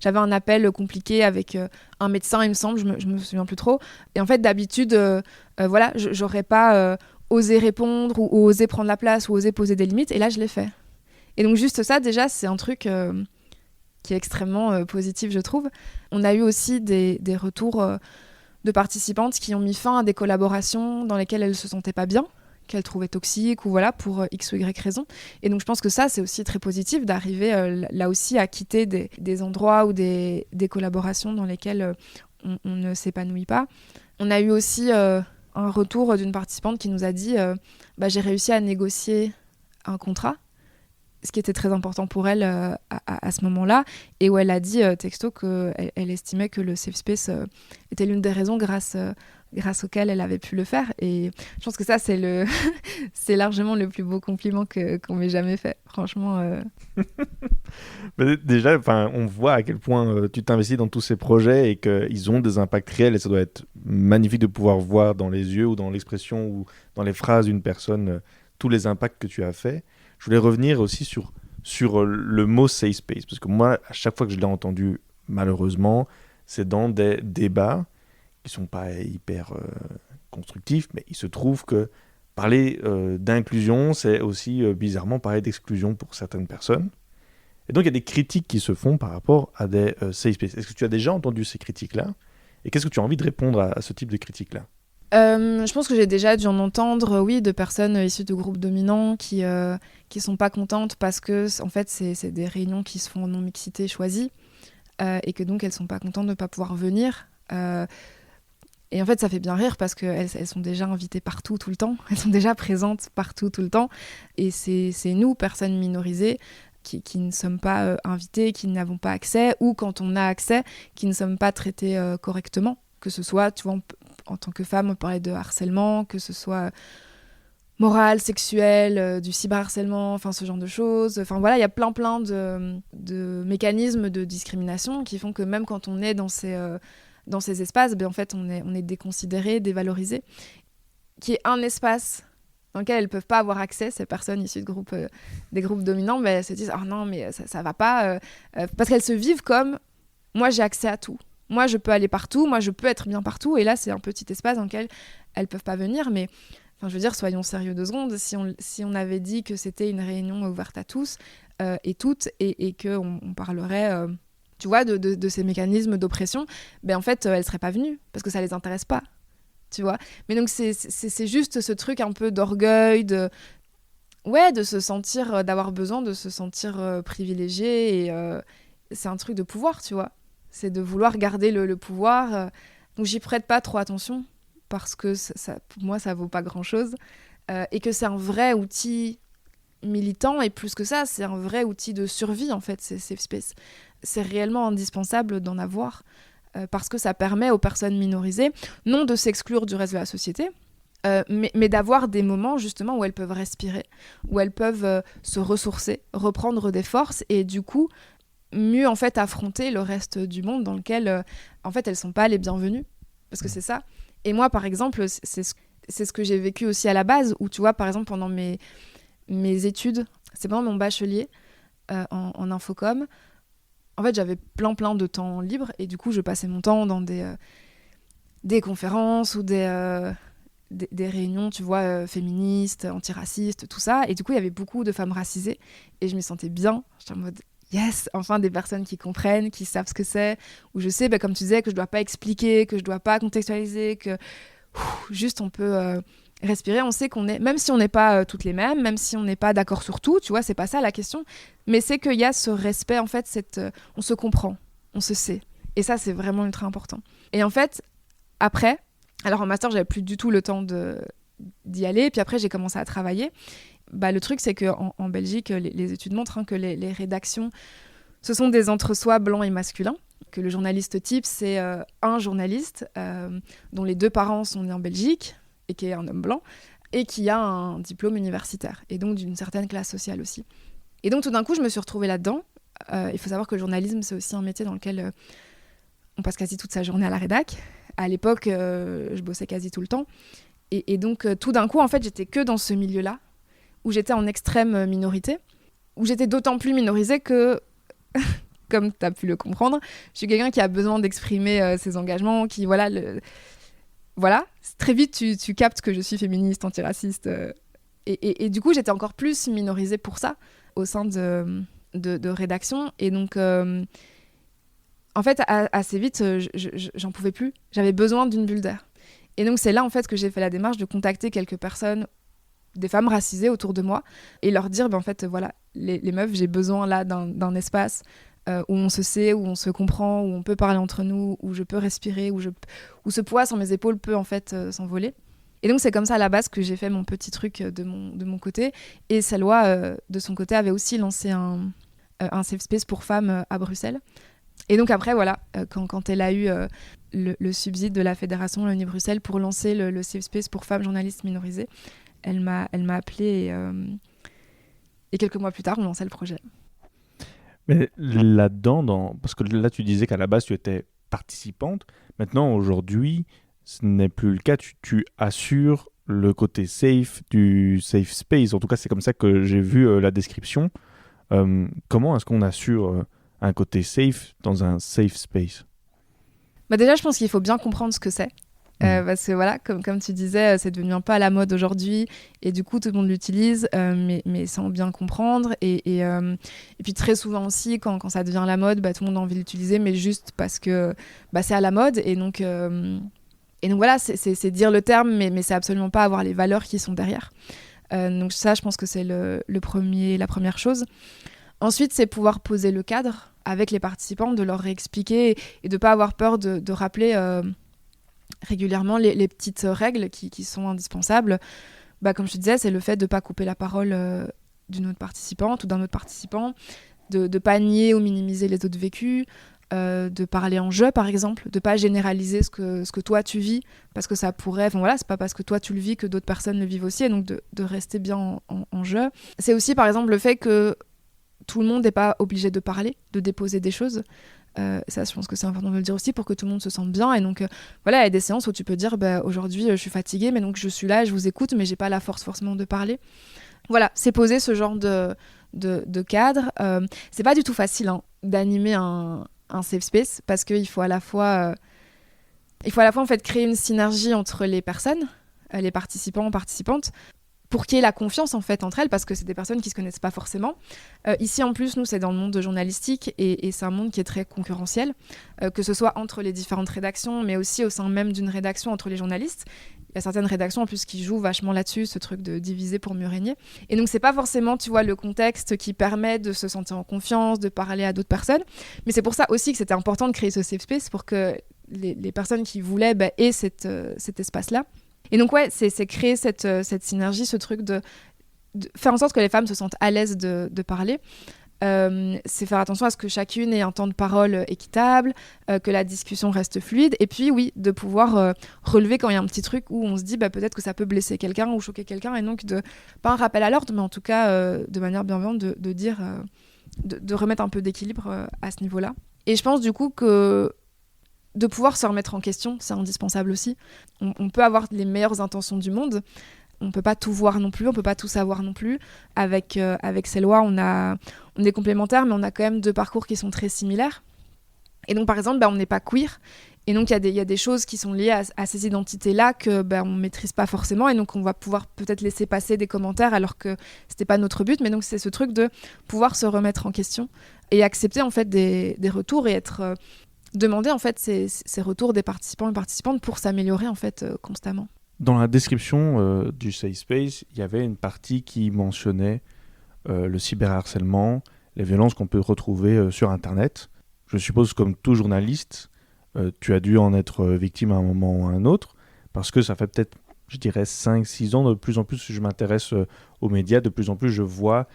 Speaker 2: j'avais un appel compliqué avec un médecin, il me semble, je me souviens plus trop. Et en fait, d'habitude, j'aurais pas osé répondre ou osé prendre la place ou osé poser des limites, et là, je l'ai fait. Et donc, juste ça, déjà, c'est un truc... qui est extrêmement positif, je trouve. On a eu aussi des retours de participantes qui ont mis fin à des collaborations dans lesquelles elles ne se sentaient pas bien, qu'elle trouvait toxiques ou voilà, pour X ou Y raison. Et donc je pense que ça, c'est aussi très positif d'arriver là aussi à quitter des endroits ou des collaborations dans lesquelles on ne s'épanouit pas. On a eu aussi un retour d'une participante qui nous a dit j'ai réussi à négocier un contrat, ce qui était très important pour elle à ce moment-là, et où elle a dit texto qu'elle estimait que le safe space était l'une des raisons grâce auxquelles elle avait pu le faire. Et je pense que ça, c'est c'est largement le plus beau compliment qu'on m'ait jamais fait. Franchement.
Speaker 1: Mais déjà, on voit à quel point tu t'investis dans tous ces projets et qu'ils ont des impacts réels, et ça doit être magnifique de pouvoir voir dans les yeux ou dans l'expression ou dans les phrases d'une personne tous les impacts que tu as faits. Je voulais revenir aussi sur le mot safe space, parce que moi, à chaque fois que je l'ai entendu, malheureusement, c'est dans des débats qui sont pas hyper constructifs, mais il se trouve que parler d'inclusion, c'est aussi bizarrement parler d'exclusion pour certaines personnes. Et donc il y a des critiques qui se font par rapport à des safe spaces. Est-ce que tu as déjà entendu ces critiques-là ? Et qu'est-ce que tu as envie de répondre à ce type de critiques-là ?
Speaker 2: Je pense que j'ai déjà dû en entendre, oui, de personnes issues de groupes dominants qui sont pas contentes parce que en fait c'est des réunions qui se font en non-mixité choisie et que donc elles sont pas contentes de ne pas pouvoir venir. Et en fait ça fait bien rire parce qu'elles sont déjà invitées partout tout le temps, elles sont déjà présentes partout tout le temps, et c'est nous, personnes minorisées, qui ne sommes pas invitées, qui n'avons pas accès, ou quand on a accès, qui ne sommes pas traitées correctement, que ce soit, tu vois, en tant que femme, on parlait de harcèlement, que ce soit moral, sexuel, du cyberharcèlement, enfin ce genre de choses. Enfin voilà, il y a plein de mécanismes de discrimination qui font que même quand on est dans ces espaces, en fait, on est déconsidéré, dévalorisé. Qui est un espace dans lequel elles ne peuvent pas avoir accès, ces personnes issues de des groupes dominants, elles se disent « Ah non, mais ça va pas parce qu'elles se vivent comme « Moi, j'ai accès à tout. Moi, je peux aller partout. Moi, je peux être bien partout. » Et là, c'est un petit espace dans lequel elles ne peuvent pas venir. Mais je veux dire, soyons sérieux 2 secondes. Si on avait dit que c'était une réunion ouverte à tous et toutes, et qu'on parlerait tu vois, de ces mécanismes d'oppression, en fait, elles ne seraient pas venues parce que ça ne les intéresse pas. Tu vois. Mais donc, c'est juste ce truc un peu d'orgueil, de se sentir, d'avoir besoin de se sentir privilégié. Et c'est un truc de pouvoir, tu vois. C'est de vouloir garder le pouvoir. Donc, j'y prête pas trop attention parce que pour moi, ça vaut pas grand-chose. Et que c'est un vrai outil militant, et plus que ça, c'est un vrai outil de survie, en fait, ces safe spaces. C'est réellement indispensable d'en avoir. Parce que ça permet aux personnes minorisées, non de s'exclure du reste de la société, mais d'avoir des moments justement où elles peuvent respirer, où elles peuvent se ressourcer, reprendre des forces, et du coup, mieux en fait affronter le reste du monde dans lequel en fait elles sont pas les bienvenues, parce que c'est ça. Et moi, par exemple, c'est ce que j'ai vécu aussi à la base, où tu vois, par exemple, pendant mes études, c'est pendant mon bachelier en infocom. En fait, j'avais plein de temps libre, et du coup, je passais mon temps dans des conférences ou des réunions, tu vois, féministes, antiracistes, tout ça. Et du coup, il y avait beaucoup de femmes racisées, et je me sentais bien. J'étais en mode, yes, enfin des personnes qui comprennent, qui savent ce que c'est, où je sais, comme tu disais, que je dois pas expliquer, que je dois pas contextualiser, que juste on peut respirer. On sait qu'on est, même si on n'est pas toutes les mêmes, même si on n'est pas d'accord sur tout, tu vois, c'est pas ça la question, mais c'est qu'il y a ce respect, en fait, on se comprend, on se sait, et ça c'est vraiment ultra important. Et en fait, après, alors en master j'avais plus du tout le temps d'y aller, puis après j'ai commencé à travailler. Le truc c'est qu'en Belgique, les études montrent que les rédactions, ce sont des entre-soi blancs et masculins, que le journaliste type c'est un journaliste dont les 2 parents sont nés en Belgique, et qui est un homme blanc, et qui a un diplôme universitaire, et donc d'une certaine classe sociale aussi. Et donc tout d'un coup, je me suis retrouvée là-dedans. Il faut savoir que le journalisme, c'est aussi un métier dans lequel on passe quasi toute sa journée à la rédac. À l'époque, je bossais quasi tout le temps. Et donc tout d'un coup, en fait, j'étais que dans ce milieu-là, où j'étais en extrême minorité, où j'étais d'autant plus minorisée que, comme tu as pu le comprendre, je suis quelqu'un qui a besoin d'exprimer ses engagements, qui, voilà... Voilà, très vite tu captes que je suis féministe, antiraciste. Et du coup, j'étais encore plus minorisée pour ça au sein de rédaction. Et donc, en fait, assez vite, j'en pouvais plus. J'avais besoin d'une bulle d'air. Et donc, c'est là, en fait, que j'ai fait la démarche de contacter quelques personnes des femmes racisées autour de moi et leur dire, en fait, voilà, les meufs, j'ai besoin là d'un espace où on se sait, où on se comprend, où on peut parler entre nous, où je peux respirer, où ce poids sur mes épaules peut en fait s'envoler. Et donc c'est comme ça à la base que j'ai fait mon petit truc de mon côté. Et Salwa, de son côté, avait aussi lancé un safe space pour femmes à Bruxelles. Et donc après, voilà, quand elle a eu le subside de la Fédération Wallonie-Bruxelles pour lancer le safe space pour femmes journalistes minorisées, elle m'a appelée et quelques mois plus tard, on lançait le projet.
Speaker 1: Mais là-dedans, parce que là, tu disais qu'à la base, tu étais participante. Maintenant, aujourd'hui, ce n'est plus le cas. Tu assures le côté safe du safe space. En tout cas, c'est comme ça que j'ai vu la description. Comment est-ce qu'on assure un côté safe dans un safe space ?
Speaker 2: Déjà, je pense qu'il faut bien comprendre ce que c'est. Parce que voilà, comme tu disais, c'est devenu un peu à la mode aujourd'hui et du coup tout le monde l'utilise, mais sans bien comprendre. Et puis très souvent aussi, quand ça devient la mode, tout le monde a envie de l'utiliser, mais juste parce que c'est à la mode. Et donc voilà, c'est dire le terme, mais c'est absolument pas avoir les valeurs qui sont derrière. Donc ça, je pense que c'est la première chose. Ensuite, c'est pouvoir poser le cadre avec les participants, de leur réexpliquer et de pas avoir peur de rappeler régulièrement les petites règles qui sont indispensables. Comme je te disais, c'est le fait de ne pas couper la parole d'une autre participante ou d'un autre participant, de ne pas nier ou minimiser les autres vécus, de parler en jeu par exemple, de ne pas généraliser ce que toi tu vis, parce que ça pourrait, c'est pas parce que toi tu le vis que d'autres personnes le vivent aussi, et donc de rester bien en jeu. C'est aussi par exemple le fait que tout le monde n'est pas obligé de parler, de déposer des choses. Ça, je pense que c'est important de le dire aussi pour que tout le monde se sente bien. Et donc, voilà, il y a des séances où tu peux dire aujourd'hui, je suis fatiguée, mais donc je suis là, je vous écoute, mais j'ai pas la force forcément de parler. Voilà, c'est poser ce genre de cadre. C'est pas du tout facile d'animer un safe space parce qu'il faut à la fois en fait créer une synergie entre les personnes, les participants, participantes, pour qu'il y ait la confiance en fait entre elles, parce que c'est des personnes qui se connaissent pas forcément. Ici en plus, nous c'est dans le monde journalistique et c'est un monde qui est très concurrentiel, que ce soit entre les différentes rédactions, mais aussi au sein même d'une rédaction entre les journalistes. Il y a certaines rédactions en plus qui jouent vachement là-dessus, ce truc de diviser pour mieux régner. Et donc c'est pas forcément, tu vois, le contexte qui permet de se sentir en confiance, de parler à d'autres personnes. Mais c'est pour ça aussi que c'était important de créer ce safe space pour que les personnes qui voulaient aient cet espace-là. Et donc ouais, c'est créer cette synergie, ce truc de faire en sorte que les femmes se sentent à l'aise de parler. C'est faire attention à ce que chacune ait un temps de parole équitable, que la discussion reste fluide, et puis oui, de pouvoir relever quand il y a un petit truc où on se dit peut-être que ça peut blesser quelqu'un ou choquer quelqu'un, et donc pas un rappel à l'ordre, mais en tout cas de manière bienveillante de dire, de remettre un peu d'équilibre à ce niveau-là. Et je pense du coup que de pouvoir se remettre en question, c'est indispensable aussi. On peut avoir les meilleures intentions du monde, on peut pas tout voir non plus, on peut pas tout savoir non plus. Avec Salwa, on est complémentaires, mais on a quand même 2 parcours qui sont très similaires. Et donc par exemple, on n'est pas queer, et donc il y a des choses qui sont liées à ces identités-là que on maîtrise pas forcément, et donc on va pouvoir peut-être laisser passer des commentaires alors que c'était pas notre but. Mais donc c'est ce truc de pouvoir se remettre en question et accepter en fait des retours et être demander en fait ces retours des participants et participantes pour s'améliorer en fait constamment.
Speaker 1: Dans la description du Safe Space, il y avait une partie qui mentionnait le cyberharcèlement, les violences qu'on peut retrouver sur Internet. Je suppose, comme tout journaliste, tu as dû en être victime à un moment ou à un autre, parce que ça fait peut-être, je dirais, 5-6 ans, de plus en plus je m'intéresse aux médias, de plus en plus je vois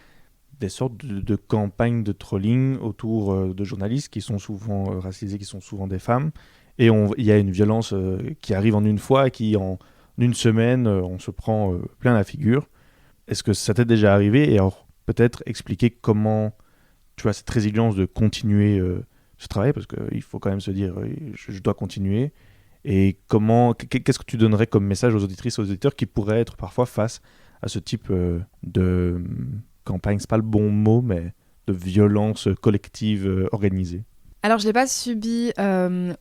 Speaker 1: des sortes de campagnes de trolling autour de journalistes qui sont souvent racisés, qui sont souvent des femmes. Et il y a une violence qui arrive en une fois et qui, en une semaine, on se prend plein la figure. Est-ce que ça t'est déjà arrivé ? Et alors, peut-être expliquer comment tu as cette résilience de continuer ce travail, parce qu'il faut quand même se dire, je dois continuer. Et qu'est-ce que tu donnerais comme message aux auditrices, aux auditeurs qui pourraient être parfois face à ce type de campagne, c'est pas le bon mot, mais de violence collective organisée?
Speaker 2: Alors je l'ai pas subi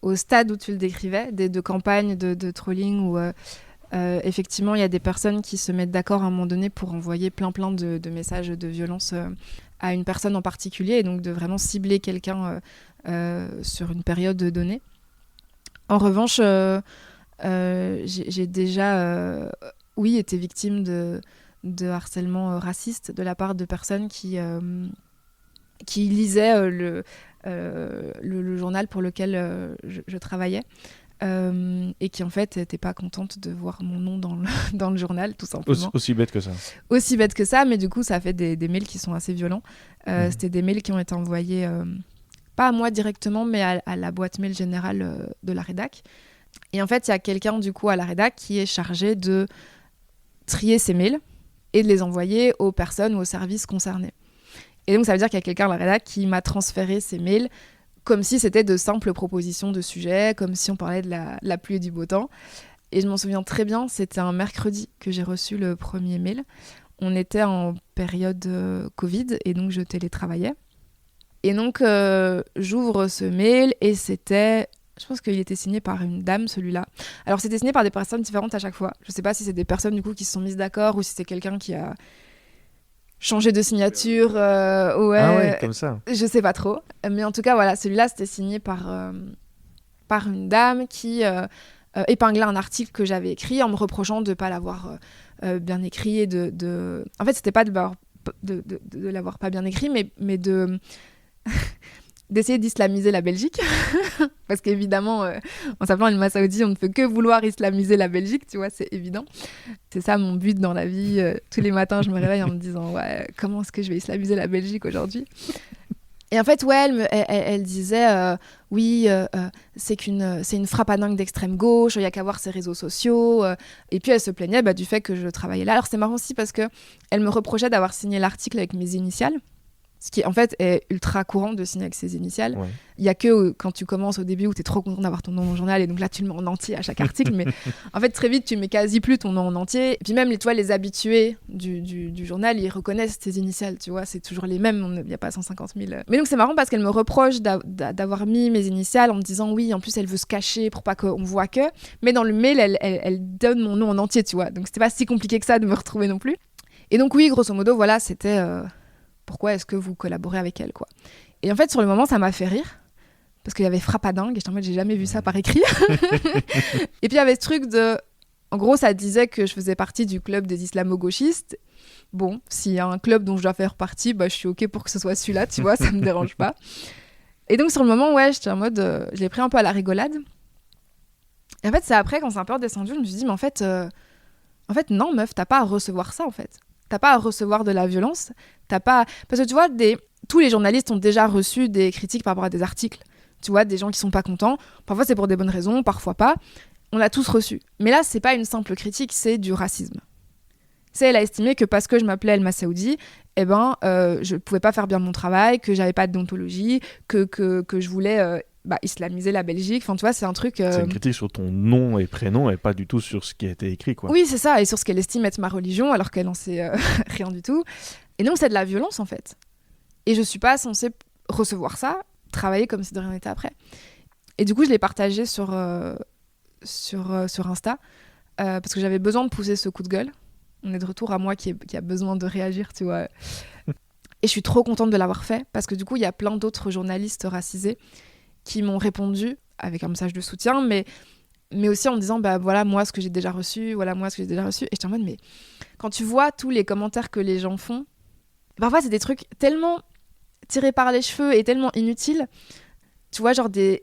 Speaker 2: au stade où tu le décrivais, de campagnes de trolling où effectivement il y a des personnes qui se mettent d'accord à un moment donné pour envoyer plein de messages de violence à une personne en particulier, et donc de vraiment cibler quelqu'un sur une période donnée. En revanche, j'ai déjà été victime de harcèlement raciste de la part de personnes qui lisaient le journal pour lequel je travaillais. Et qui en fait n'était pas contente de voir mon nom dans le journal, tout simplement.
Speaker 1: Aussi bête que ça.
Speaker 2: Aussi bête que ça, mais du coup ça a fait des mails qui sont assez violents. C'était des mails qui ont été envoyés, pas à moi directement, mais à la boîte mail générale de la rédac. Et en fait il y a quelqu'un du coup à la rédac qui est chargé de trier ces mails et de les envoyer aux personnes ou aux services concernés. Et donc ça veut dire qu'il y a quelqu'un à la rédac qui m'a transféré ces mails comme si c'était de simples propositions de sujets, comme si on parlait de la pluie et du beau temps. Et je m'en souviens très bien, c'était un mercredi que j'ai reçu le premier mail. On était en période Covid et donc je télétravaillais. Et donc j'ouvre ce mail et c'était... Je pense qu'il était signé par une dame, celui-là. Alors c'était signé par des personnes différentes à chaque fois. Je sais pas si c'est des personnes du coup qui se sont mises d'accord ou si c'est quelqu'un qui a... changer de signature, ouais.
Speaker 1: Ah ouais, comme ça.
Speaker 2: Je sais pas trop. Mais en tout cas, voilà, celui-là, c'était signé par une dame qui épinglait un article que j'avais écrit en me reprochant de ne pas l'avoir bien écrit. En fait, c'était pas de l'avoir pas bien écrit, mais d'essayer d'islamiser la Belgique. Parce qu'évidemment, en s'appelant El Massaoudi, on ne peut que vouloir islamiser la Belgique, tu vois, c'est évident. C'est ça mon but dans la vie. Tous les matins, je me réveille en me disant, ouais, comment est-ce que je vais islamiser la Belgique aujourd'hui ? Et en fait, ouais, elle disait, oui, c'est une frappe à dingue d'extrême gauche, il n'y a qu'à voir ses réseaux sociaux. Et puis elle se plaignait du fait que je travaillais là. Alors c'est marrant aussi parce qu'elle me reprochait d'avoir signé l'article avec mes initiales. Ce qui en fait est ultra courant de signer avec ses initiales. Ouais. Il y a que quand tu commences au début où tu es trop content d'avoir ton nom au journal et donc là tu le mets en entier à chaque article, mais en fait très vite tu mets quasi plus ton nom en entier. Et puis même les habitués du journal, ils reconnaissent tes initiales, tu vois, c'est toujours les mêmes, il n'y a pas 150 000. Mais donc c'est marrant parce qu'elle me reproche d'avoir mis mes initiales en me disant oui, en plus elle veut se cacher pour pas qu'on voit que, mais dans le mail elle donne mon nom en entier, tu vois, donc c'était pas si compliqué que ça de me retrouver non plus. Et donc oui, grosso modo, voilà, c'était... pourquoi est-ce que vous collaborez avec elle, quoi. Et en fait, sur le moment, ça m'a fait rire, parce qu'il y avait frappe à dingue, et j'étais en mode, j'ai jamais vu ça par écrit. Et puis, il y avait ce truc de... En gros, ça disait que je faisais partie du club des islamo-gauchistes. Bon, s'il y a un club dont je dois faire partie, je suis OK pour que ce soit celui-là, tu vois, ça me dérange pas. Et donc, sur le moment, ouais, j'étais en mode... je l'ai pris un peu à la rigolade. Et en fait, c'est après, quand c'est un peu redescendu, je me suis dit, mais en fait, non, meuf, t'as pas à recevoir ça, en fait. T'as pas à recevoir de la violence, t'as pas... Parce que tu vois, tous les journalistes ont déjà reçu des critiques par rapport à des articles. Tu vois, des gens qui sont pas contents. Parfois, c'est pour des bonnes raisons, parfois pas. On l'a tous reçu. Mais là, c'est pas une simple critique, c'est du racisme. Elle a estimé que parce que je m'appelais El Massaoudi, je pouvais pas faire bien mon travail, que j'avais pas de déontologie, que je voulais... islamiser la Belgique, enfin tu vois, c'est un truc...
Speaker 1: C'est une critique sur ton nom et prénom et pas du tout sur ce qui a été écrit, quoi.
Speaker 2: Oui, c'est ça, et sur ce qu'elle estime être ma religion, alors qu'elle n'en sait rien du tout. Et donc c'est de la violence, en fait. Et je suis pas censée recevoir ça, travailler comme si de rien n'était après. Et du coup, je l'ai partagé sur Insta, parce que j'avais besoin de pousser ce coup de gueule. On est de retour à moi qui a besoin de réagir, tu vois. Et je suis trop contente de l'avoir fait, parce que du coup, il y a plein d'autres journalistes racisés qui m'ont répondu avec un message de soutien, mais aussi en me disant voilà moi ce que j'ai déjà reçu, voilà moi ce que j'ai déjà reçu. Et j'étais en mode, mais quand tu vois tous les commentaires que les gens font, parfois c'est des trucs tellement tirés par les cheveux et tellement inutiles, tu vois, genre des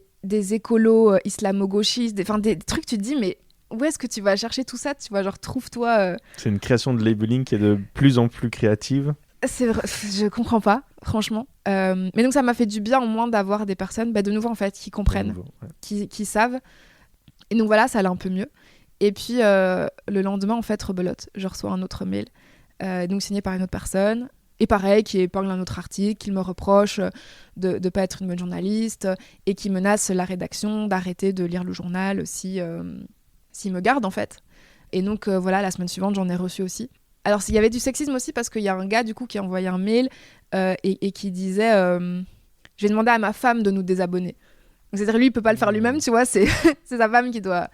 Speaker 2: écolos islamo-gauchistes, des trucs, tu te dis, mais où est-ce que tu vas chercher tout ça, tu vois, genre trouve-toi...
Speaker 1: C'est une création de labeling qui est de plus en plus créative.
Speaker 2: C'est vrai, je comprends pas, franchement. Mais donc ça m'a fait du bien au moins d'avoir des personnes, de nouveau en fait, qui comprennent, ouais. qui savent. Et donc voilà, ça allait un peu mieux. Et puis le lendemain, en fait, rebelote, je reçois un autre mail, donc signé par une autre personne. Et pareil, qui épingle un autre article, qui me reproche de ne pas être une bonne journaliste et qui menace la rédaction d'arrêter de lire le journal s'il me garde, en fait. Et donc voilà, la semaine suivante, j'en ai reçu aussi. Alors, il y avait du sexisme aussi parce qu'il y a un gars, du coup, qui a envoyé un mail et qui disait je vais demander à ma femme de nous désabonner. Donc, c'est-à-dire, lui, il peut pas le faire lui-même, tu vois, c'est sa femme qui doit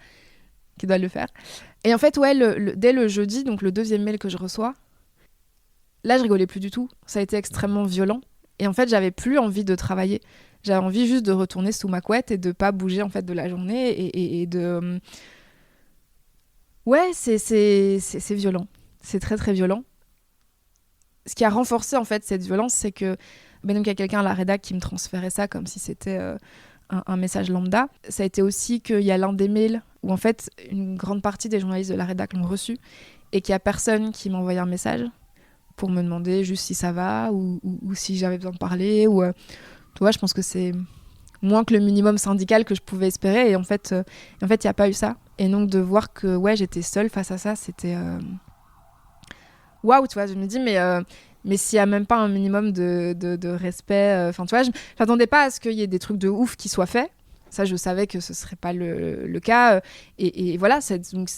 Speaker 2: le faire. Et en fait, ouais, dès le jeudi, donc le deuxième mail que je reçois, là, je rigolais plus du tout. Ça a été extrêmement violent. Et en fait, j'avais plus envie de travailler. J'avais envie juste de retourner sous ma couette et de pas bouger, en fait, de la journée et de... Ouais, c'est violent. C'est très très violent. ce qui a renforcé en fait cette violence, c'est que donc il y a quelqu'un à la rédac qui me transférait ça comme si c'était un message lambda. Ça a été aussi qu'il y a l'un des mails où en fait une grande partie des journalistes de la rédac l'ont reçu et qu'il y a personne qui m'a envoyé un message pour me demander juste si ça va ou si j'avais besoin de parler. Ou, tu vois, je pense que c'est moins que le minimum syndical que je pouvais espérer. Et en fait, il n'y a pas eu ça. Et donc de voir que j'étais seule face à ça, c'était... Waouh, tu vois, je me dis, mais s'il n'y a même pas un minimum de respect... Enfin, tu vois, je n'attendais pas à ce qu'il y ait des trucs de ouf qui soient faits. Ça, je savais que ce ne serait pas le cas. Et voilà, donc,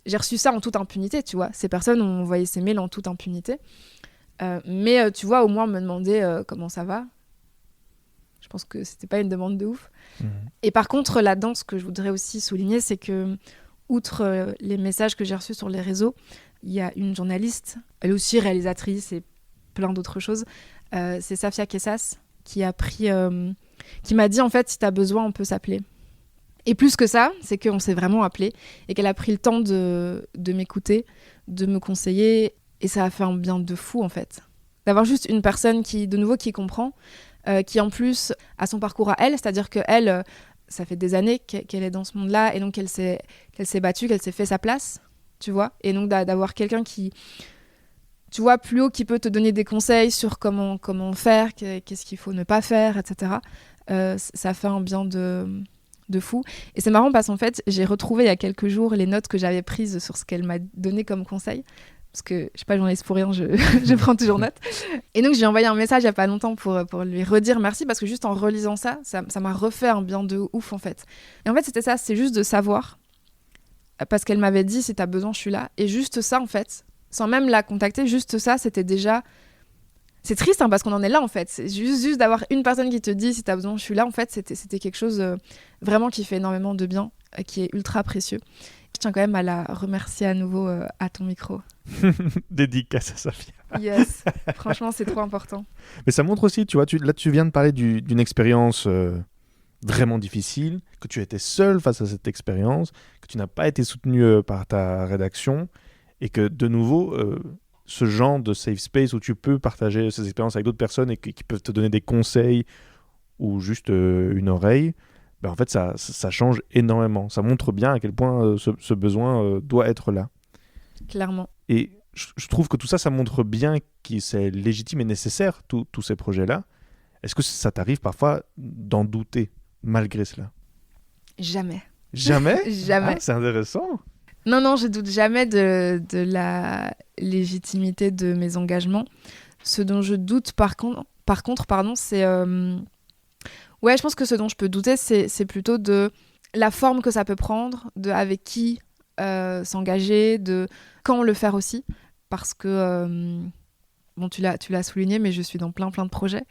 Speaker 2: j'ai reçu ça en toute impunité, tu vois. Ces personnes ont envoyé ces mails en toute impunité. Mais tu vois, au moins me demander comment ça va. Je pense que c'était pas une demande de ouf. Et par contre, là-dedans, ce que je voudrais aussi souligner, c'est que, outre les messages que j'ai reçus sur les réseaux, il y a une journaliste, elle est aussi réalisatrice et plein d'autres choses. C'est Safia Kessas qui m'a dit, en fait, si t'as besoin, on peut s'appeler. Et plus que ça, c'est qu'on s'est vraiment appelé et qu'elle a pris le temps de m'écouter, de me conseiller. Et ça a fait un bien de fou, en fait. D'avoir juste une personne qui comprend, qui en plus a son parcours à elle, c'est-à-dire qu'elle, ça fait des années qu'elle est dans ce monde-là, et donc qu'elle s'est battue, qu'elle s'est fait sa place, tu vois. Et donc d'avoir quelqu'un qui, tu vois, plus haut, qui peut te donner des conseils sur comment faire, qu'est-ce qu'il faut ne pas faire, etc. Ça fait un bien de fou. Et c'est marrant parce qu'en fait, j'ai retrouvé il y a quelques jours les notes que j'avais prises sur ce qu'elle m'a donné comme conseil. Parce que je suis pas journaliste pour rien, je prends toujours note. Et donc j'ai envoyé un message il y a pas longtemps pour lui redire merci, parce que juste en relisant ça m'a refait un bien de ouf en fait. Et en fait c'était ça, c'est juste de savoir, parce qu'elle m'avait dit si t'as besoin je suis là. Et juste ça en fait, sans même la contacter, juste ça c'était déjà... C'est triste hein, parce qu'on en est là en fait. C'est juste d'avoir une personne qui te dit si t'as besoin je suis là, en fait c'était quelque chose vraiment qui fait énormément de bien, qui est ultra précieux. Je tiens quand même à la remercier à nouveau à ton micro.
Speaker 1: Dédicace à Safia.
Speaker 2: Yes, franchement, c'est trop important.
Speaker 1: Mais ça montre aussi, tu vois, là tu viens de parler d'une expérience vraiment difficile, que tu étais seul face à cette expérience, que tu n'as pas été soutenu par ta rédaction, et que de nouveau, ce genre de safe space où tu peux partager ces expériences avec d'autres personnes et qui peuvent te donner des conseils ou juste une oreille, ben en fait ça change énormément. Ça montre bien à quel point ce besoin doit être là.
Speaker 2: Clairement.
Speaker 1: Et je trouve que tout ça, ça montre bien que c'est légitime et nécessaire, tous ces projets-là. Est-ce que ça t'arrive parfois d'en douter, malgré cela ?
Speaker 2: Jamais.
Speaker 1: Jamais ?
Speaker 2: Jamais.
Speaker 1: Ah, c'est intéressant.
Speaker 2: Non, je doute jamais de la légitimité de mes engagements. Ce dont je doute, par contre, c'est... Ouais, je pense que ce dont je peux douter, c'est plutôt de la forme que ça peut prendre, de avec qui s'engager, de quand le faire aussi. Parce que, bon, tu l'as souligné, mais je suis dans plein de projets.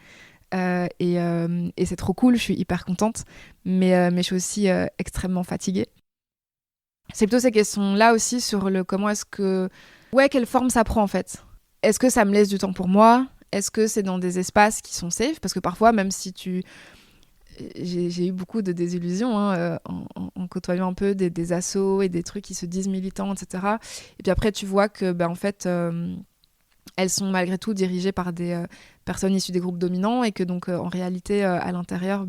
Speaker 2: Et c'est trop cool, je suis hyper contente. Mais je suis aussi extrêmement fatiguée. C'est plutôt ces questions-là aussi sur le comment est-ce que... Ouais, quelle forme ça prend en fait. Est-ce que ça me laisse du temps pour moi ? Est-ce que c'est dans des espaces qui sont safe ? Parce que parfois, même si j'ai eu beaucoup de désillusions en côtoyant un peu des assos et des trucs qui se disent militants, etc. Et puis après, tu vois que, en fait, elles sont malgré tout dirigées par des personnes issues des groupes dominants et que donc, en réalité, à l'intérieur,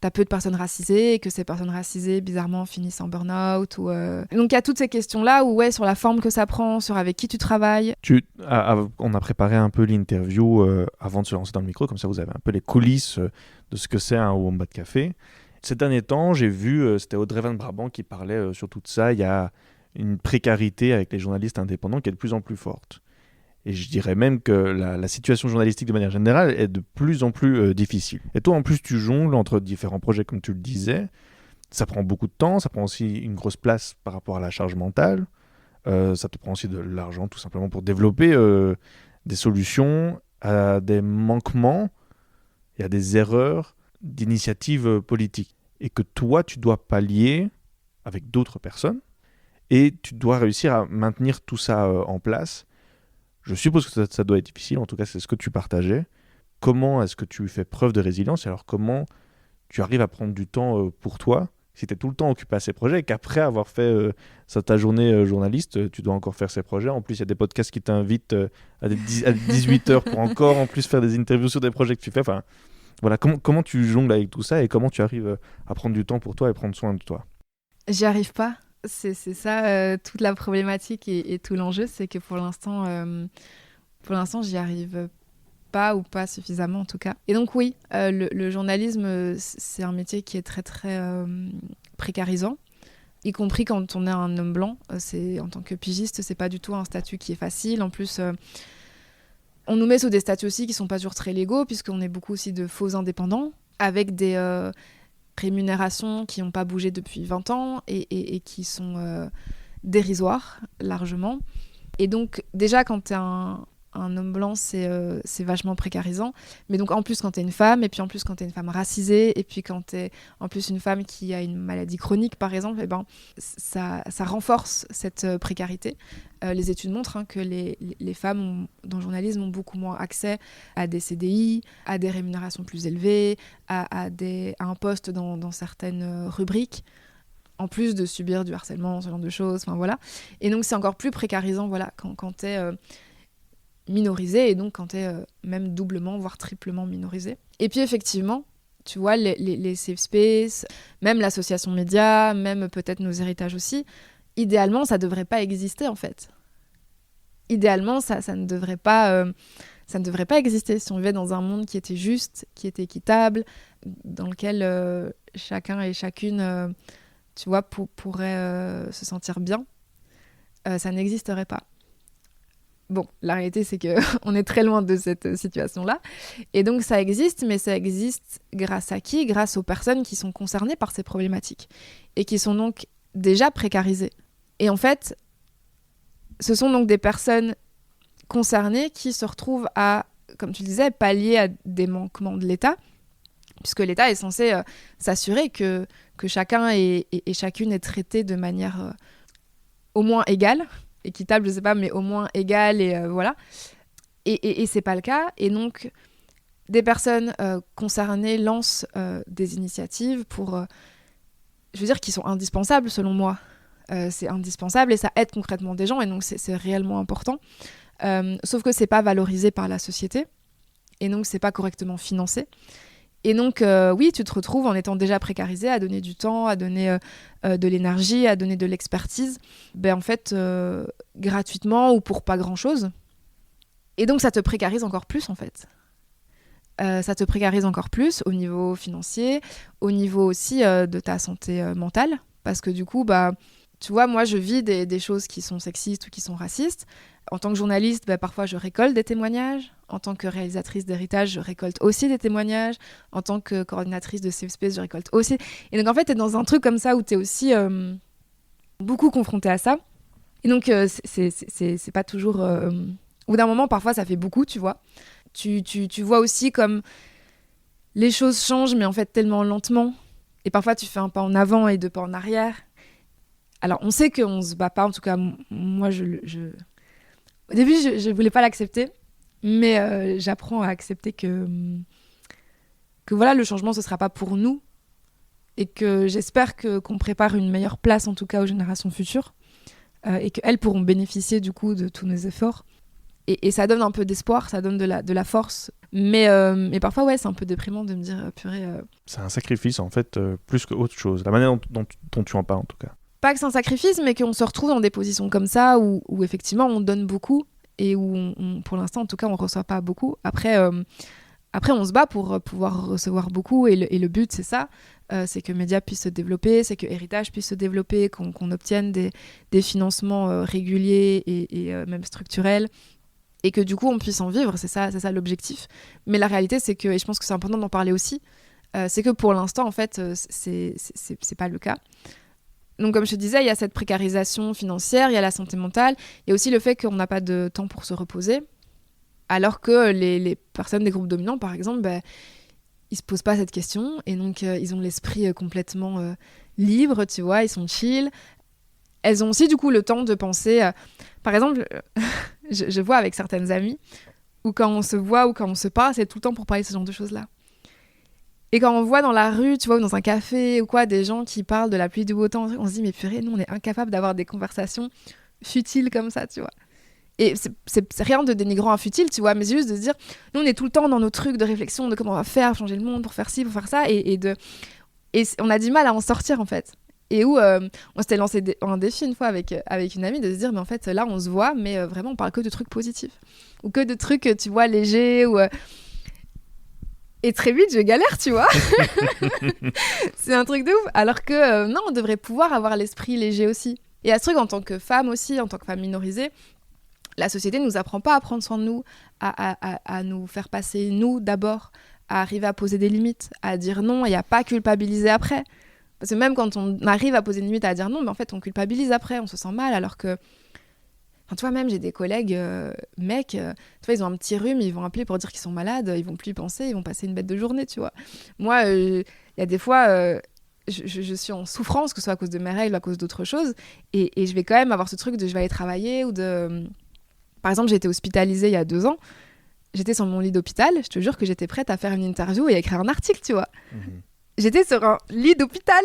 Speaker 2: t'as peu de personnes racisées et que ces personnes racisées, bizarrement, finissent en burn-out. Donc, il y a toutes ces questions-là où, ouais, sur la forme que ça prend, sur avec qui tu travailles.
Speaker 1: On a préparé un peu l'interview avant de se lancer dans le micro, comme ça vous avez un peu les coulisses de ce que c'est un Wombat Café. Ces derniers temps, j'ai vu, c'était Audrey Van Brabant qui parlait sur tout ça, il y a une précarité avec les journalistes indépendants qui est de plus en plus forte. Et je dirais même que la situation journalistique de manière générale est de plus en plus difficile. Et toi, en plus, tu jongles entre différents projets, comme tu le disais. Ça prend beaucoup de temps, ça prend aussi une grosse place par rapport à la charge mentale. Ça te prend aussi de l'argent, tout simplement, pour développer des solutions à des manquements et à des erreurs d'initiatives politiques. Et que toi, tu dois pallier avec d'autres personnes. Et tu dois réussir à maintenir tout ça en place. Je suppose que ça doit être difficile, en tout cas c'est ce que tu partageais. Comment est-ce que tu fais preuve de résilience ? Alors comment tu arrives à prendre du temps pour toi ? si tu es tout le temps occupé à ces projets et qu'après avoir fait ta journée journaliste, tu dois encore faire ces projets. En plus, il y a des podcasts qui t'invitent à 18 heures pour encore en plus faire des interviews sur des projets que tu fais. Enfin, voilà, comment tu jongles avec tout ça et comment tu arrives à prendre du temps pour toi et prendre soin de toi?
Speaker 2: J'y arrive pas. C'est ça toute la problématique et tout l'enjeu, c'est que pour l'instant, j'y arrive pas ou pas suffisamment en tout cas. Et donc oui, le journalisme, c'est un métier qui est très très précarisant, y compris quand on est un homme blanc. En tant que pigiste, c'est pas du tout un statut qui est facile. En plus, on nous met sous des statuts aussi qui sont pas toujours très légaux, puisqu'on est beaucoup aussi de faux indépendants, avec des rémunérations qui n'ont pas bougé depuis 20 ans et qui sont dérisoires, largement. Et donc, déjà, quand tu es un homme blanc, c'est vachement précarisant. Mais donc, en plus, quand tu es une femme, et puis en plus, quand tu es une femme racisée, et puis quand tu es en plus une femme qui a une maladie chronique, par exemple, ça renforce cette précarité. Les études montrent que les femmes dans le journalisme ont beaucoup moins accès à des CDI, à des rémunérations plus élevées, à un poste dans certaines rubriques, en plus de subir du harcèlement, ce genre de choses. Enfin, voilà. Et donc, c'est encore plus précarisant voilà, quand tu es minorisé, et donc quand tu es même doublement, voire triplement minorisé. Et puis, effectivement, tu vois, les safe space, même l'association média, même peut-être nos héritages aussi, idéalement, ça ne devrait pas exister, en fait. Idéalement, ça ne devrait pas exister si on vivait dans un monde qui était juste, qui était équitable, dans lequel chacun et chacune, tu vois, pourrait se sentir bien. Ça n'existerait pas. Bon, la réalité, c'est qu'on est très loin de cette situation-là. Et donc, ça existe, mais ça existe grâce à qui ? Grâce aux personnes qui sont concernées par ces problématiques et qui sont donc déjà précarisées. Et en fait, ce sont donc des personnes concernées qui se retrouvent à, comme tu le disais, pallier à des manquements de l'État, puisque l'État est censé s'assurer que chacun et chacune est traité de manière au moins égale, équitable, je sais pas, mais au moins égale, et voilà. Et c'est pas le cas. Et donc, des personnes concernées lancent des initiatives pour, je veux dire, qui sont indispensables selon moi. C'est indispensable et ça aide concrètement des gens, et donc c'est réellement important. Sauf que c'est pas valorisé par la société, et donc c'est pas correctement financé. Et donc, oui, tu te retrouves en étant déjà précarisé à donner du temps, à donner de l'énergie, à donner de l'expertise, en fait, gratuitement ou pour pas grand-chose. Et donc, ça te précarise encore plus, en fait. Ça te précarise encore plus au niveau financier, au niveau aussi de ta santé mentale. Parce que du coup, tu vois, moi, je vis des choses qui sont sexistes ou qui sont racistes. En tant que journaliste, parfois, je récolte des témoignages. En tant que réalisatrice d'héritage, je récolte aussi des témoignages. En tant que coordinatrice de Safe Space, je récolte aussi. Et donc, en fait, t'es dans un truc comme ça où t'es aussi beaucoup confrontée à ça. Et donc, c'est pas toujours... Au bout d'un moment, parfois, ça fait beaucoup, tu vois. Tu vois aussi comme les choses changent, mais en fait, tellement lentement. Et parfois, tu fais un pas en avant et deux pas en arrière. Alors, on sait qu'on se bat pas. En tout cas, moi, au début, je voulais pas l'accepter. Mais j'apprends à accepter que voilà, le changement, ce sera pas pour nous. Et que j'espère qu'on prépare une meilleure place, en tout cas, aux générations futures. Et qu'elles pourront bénéficier, du coup, de tous nos efforts. Et ça donne un peu d'espoir, ça donne de la force. Mais parfois, ouais, c'est un peu déprimant de me dire, purée...
Speaker 1: C'est un sacrifice, en fait, plus qu'autre chose. La manière dont tu en parles, en tout cas.
Speaker 2: Pas que c'est un sacrifice, mais qu'on se retrouve dans des positions comme ça, où effectivement, on donne beaucoup, et où, pour l'instant, en tout cas, on ne reçoit pas beaucoup. Après, on se bat pour pouvoir recevoir beaucoup, et le but, c'est ça. C'est que Média puisse se développer, c'est que Héritage puisse se développer, qu'on obtienne des financements réguliers et même structurels, et que du coup, on puisse en vivre. C'est ça l'objectif. Mais la réalité, c'est que, et je pense que c'est important d'en parler aussi, c'est que pour l'instant, en fait, c'est pas le cas. Donc, comme je te disais, il y a cette précarisation financière, il y a la santé mentale, il y a aussi le fait qu'on n'a pas de temps pour se reposer, alors que les personnes des groupes dominants, par exemple, ils se posent pas cette question, et donc ils ont l'esprit complètement libre, tu vois, ils sont chill. Elles ont aussi, du coup, le temps de penser... Par exemple, je vois avec certaines amies, où quand on se voit ou quand on se parle, c'est tout le temps pour parler de ce genre de choses-là. Et quand on voit dans la rue, tu vois, ou dans un café ou quoi, des gens qui parlent de la pluie, du beau temps, on se dit, mais purée, nous, on est incapables d'avoir des conversations futiles comme ça, tu vois. Et c'est rien de dénigrant à futile, tu vois, mais c'est juste de se dire, nous, on est tout le temps dans nos trucs de réflexion de comment on va faire, changer le monde pour faire ci, pour faire ça, et on a du mal à en sortir, en fait. Et où on s'était lancé un défi une fois avec une amie de se dire, mais en fait, là, on se voit, mais vraiment, on parle que de trucs positifs. Ou que de trucs, tu vois, légers, ou... Et très vite, je galère, tu vois. C'est un truc de ouf. Alors que non, on devrait pouvoir avoir l'esprit léger aussi. Et à ce truc, en tant que femme aussi, en tant que femme minorisée, la société ne nous apprend pas à prendre soin de nous, à nous faire passer nous d'abord, à arriver à poser des limites, à dire non et à pas culpabiliser après. Parce que même quand on arrive à poser une limite, à dire non, mais en fait, on culpabilise après, on se sent mal, alors que... Enfin, tu vois, même j'ai des collègues mecs, tu vois, ils ont un petit rhume, ils vont appeler pour dire qu'ils sont malades, ils vont plus y penser, ils vont passer une bête de journée, tu vois. Moi, il y a des fois, je suis en souffrance, que ce soit à cause de mes règles, à cause d'autres choses, et je vais quand même avoir ce truc de je vais aller travailler, ou de... Par exemple, j'ai été hospitalisée il y a 2 ans, j'étais sur mon lit d'hôpital, je te jure que j'étais prête à faire une interview et à écrire un article, tu vois. J'étais sur un lit d'hôpital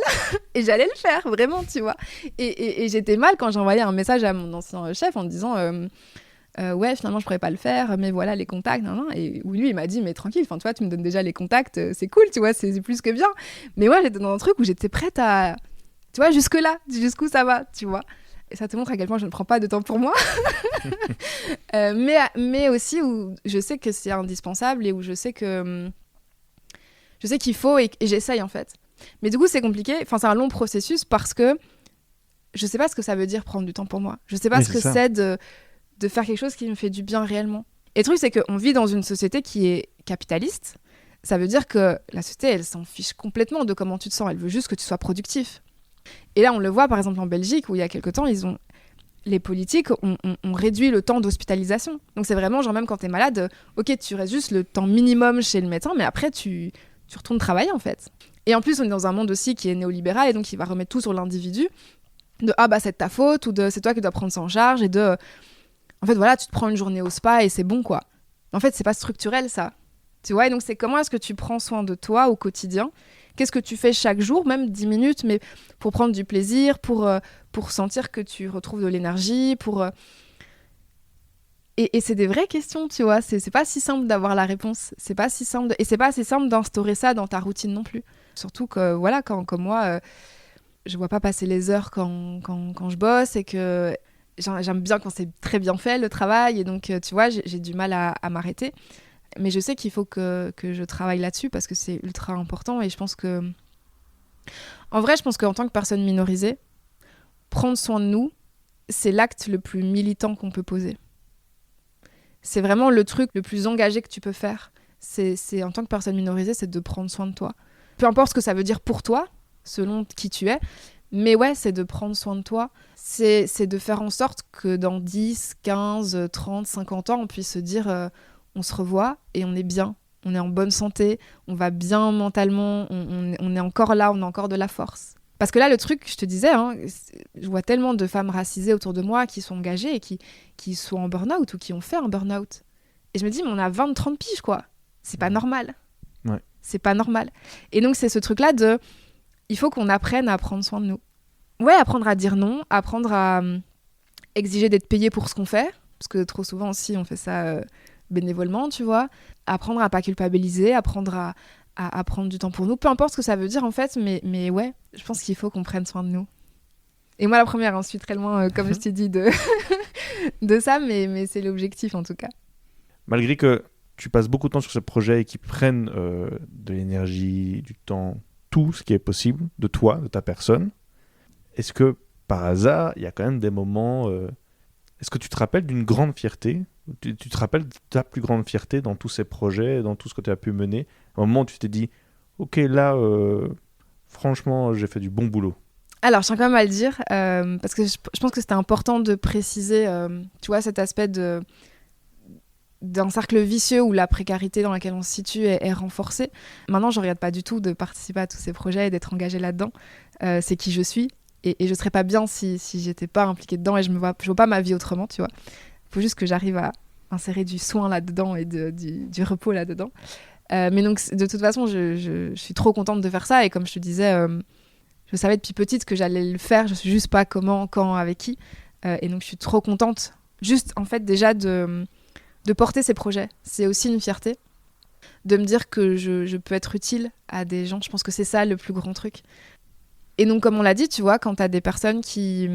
Speaker 2: et j'allais le faire, vraiment, tu vois. Et j'étais mal quand j'envoyais un message à mon ancien chef en disant ouais, finalement, je pourrais pas le faire, mais voilà les contacts. Nan, nan. Et où lui, il m'a dit, mais tranquille, tu vois, tu me donnes déjà les contacts, c'est cool, tu vois, c'est plus que bien. Mais moi, j'étais dans un truc où j'étais prête à, tu vois, jusque-là, jusqu'où ça va, tu vois. Et ça te montre à quel point je ne prends pas de temps pour moi. Mais aussi où je sais que c'est indispensable et où je sais que... Je sais qu'il faut et j'essaye en fait. Mais du coup, c'est compliqué. Enfin, c'est un long processus parce que je sais pas ce que ça veut dire prendre du temps pour moi. Je sais pas ce que c'est de faire quelque chose qui me fait du bien réellement. Et le truc, c'est qu'on vit dans une société qui est capitaliste. Ça veut dire que la société, elle s'en fiche complètement de comment tu te sens. Elle veut juste que tu sois productif. Et là, on le voit par exemple en Belgique où il y a quelque temps, les politiques ont réduit le temps d'hospitalisation. Donc c'est vraiment genre même quand t'es malade, ok, tu restes juste le temps minimum chez le médecin, mais après tu retournes travailler en fait. Et en plus, on est dans un monde aussi qui est néolibéral et donc il va remettre tout sur l'individu. De ah bah c'est de ta faute ou de c'est toi qui dois prendre ça en charge et de en fait voilà, tu te prends une journée au spa et c'est bon quoi. En fait, c'est pas structurel ça. Tu vois, et donc c'est comment est-ce que tu prends soin de toi au quotidien ? Qu'est-ce que tu fais chaque jour, même 10 minutes, mais pour prendre du plaisir, pour sentir que tu retrouves de l'énergie, Et c'est des vraies questions, tu vois. C'est pas si simple d'avoir la réponse. C'est pas si simple et c'est pas assez simple d'instaurer ça dans ta routine non plus. Surtout que, voilà, comme moi, je vois pas passer les heures quand je bosse et que j'aime bien quand c'est très bien fait, le travail. Et donc, tu vois, j'ai du mal à m'arrêter. Mais je sais qu'il faut que je travaille là-dessus parce que c'est ultra important. Et je pense que... En vrai, je pense qu'en tant que personne minorisée, prendre soin de nous, c'est l'acte le plus militant qu'on peut poser. C'est vraiment le truc le plus engagé que tu peux faire. C'est en tant que personne minorisée, c'est de prendre soin de toi. Peu importe ce que ça veut dire pour toi, selon qui tu es, mais ouais, c'est de prendre soin de toi. C'est de faire en sorte que dans 10, 15, 30, 50 ans, on puisse se dire on se revoit et on est bien. On est en bonne santé, on va bien mentalement, on est encore là, on a encore de la force. Parce que là, le truc, je te disais, hein, je vois tellement de femmes racisées autour de moi qui sont engagées et qui sont en burn-out ou qui ont fait un burn-out. Et je me dis, mais on a 20-30 piges, quoi. C'est pas normal.
Speaker 1: Ouais.
Speaker 2: C'est pas normal. Et donc, c'est ce truc-là de... Il faut qu'on apprenne à prendre soin de nous. Ouais, apprendre à dire non, apprendre à exiger d'être payé pour ce qu'on fait. Parce que trop souvent aussi, on fait ça bénévolement, tu vois. Apprendre à pas culpabiliser, apprendre à prendre du temps pour nous. Peu importe ce que ça veut dire, en fait. Mais ouais, je pense qu'il faut qu'on prenne soin de nous. Et moi, la première, je suis très loin, comme je t'ai dit, de ça, mais c'est l'objectif, en tout cas.
Speaker 1: Malgré que tu passes beaucoup de temps sur ce projet et qu'ils prennent de l'énergie, du temps, tout ce qui est possible de toi, de ta personne, est-ce que, par hasard, il y a quand même des moments... Est-ce que tu te rappelles d'une grande fierté ? Tu te rappelles de ta plus grande fierté dans tous ces projets, dans tout ce que tu as pu mener ? Un moment où tu t'es dit, ok, là, franchement, j'ai fait du bon boulot.
Speaker 2: Alors, je tiens quand même à le dire, parce que je pense que c'était important de préciser, tu vois, cet aspect d'un cercle vicieux où la précarité dans laquelle on se situe est renforcée. Maintenant, je ne regrette pas du tout de participer à tous ces projets et d'être engagée là-dedans. C'est qui je suis. Et je ne serais pas bien si je n'étais pas impliquée dedans et je ne vois pas ma vie autrement, tu vois. Il faut juste que j'arrive à insérer du soin là-dedans et du repos là-dedans. Mais donc, de toute façon, je suis trop contente de faire ça. Et comme je te disais, je savais depuis petite que j'allais le faire. Je sais juste pas comment, quand, avec qui. Et donc, je suis trop contente. Juste, en fait, déjà de porter ces projets. C'est aussi une fierté. De me dire que je peux être utile à des gens. Je pense que c'est ça le plus grand truc. Et donc, comme on l'a dit, tu vois, quand tu as des personnes qui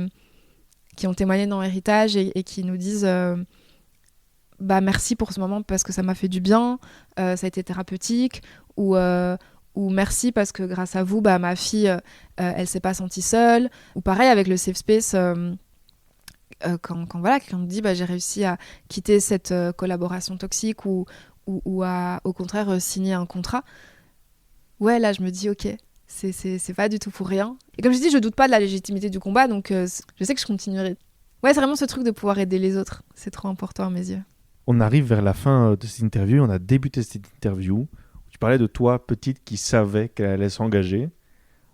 Speaker 2: ont témoigné dans Héritage et qui nous disent merci pour ce moment parce que ça m'a fait du bien, ça a été thérapeutique, ou merci parce que grâce à vous, ma fille, elle s'est pas sentie seule. Ou pareil avec le Safe Space, quand voilà, quelqu'un me dit j'ai réussi à quitter cette collaboration toxique ou à, au contraire, signer un contrat. Ouais, là, je me dis, ok, c'est pas du tout pour rien. Et comme je dis, je doute pas de la légitimité du combat, donc je sais que je continuerai. Ouais, c'est vraiment ce truc de pouvoir aider les autres. C'est trop important à mes yeux.
Speaker 1: On arrive vers la fin de cette interview. On a débuté cette interview. Tu parlais de toi, petite, qui savait qu'elle allait s'engager.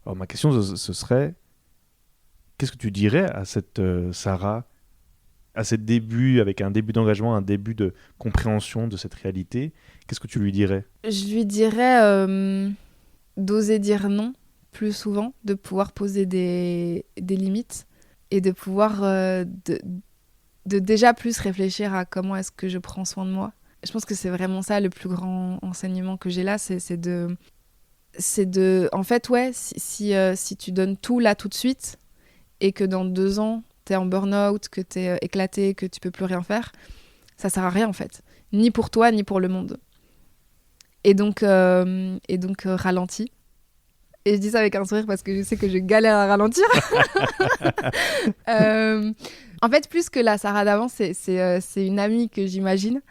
Speaker 1: Alors, ma question, ce serait, qu'est-ce que tu dirais à cette Sarah, à ce début, avec un début d'engagement, un début de compréhension de cette réalité? Qu'est-ce que tu lui dirais?
Speaker 2: Je lui dirais d'oser dire non plus souvent, de pouvoir poser des limites et de pouvoir de déjà plus réfléchir à comment est-ce que je prends soin de moi. Je pense que c'est vraiment ça le plus grand enseignement que j'ai là, c'est de en fait, ouais, si tu donnes tout là tout de suite et que dans 2 ans t'es en burn-out, que t'es éclaté, que tu peux plus rien faire, ça sert à rien en fait, ni pour toi ni pour le monde. Et donc ralentis. Et je dis ça avec un sourire parce que je sais que je galère à ralentir. En fait, plus que la Sarah d'avant, c'est une amie que j'imagine.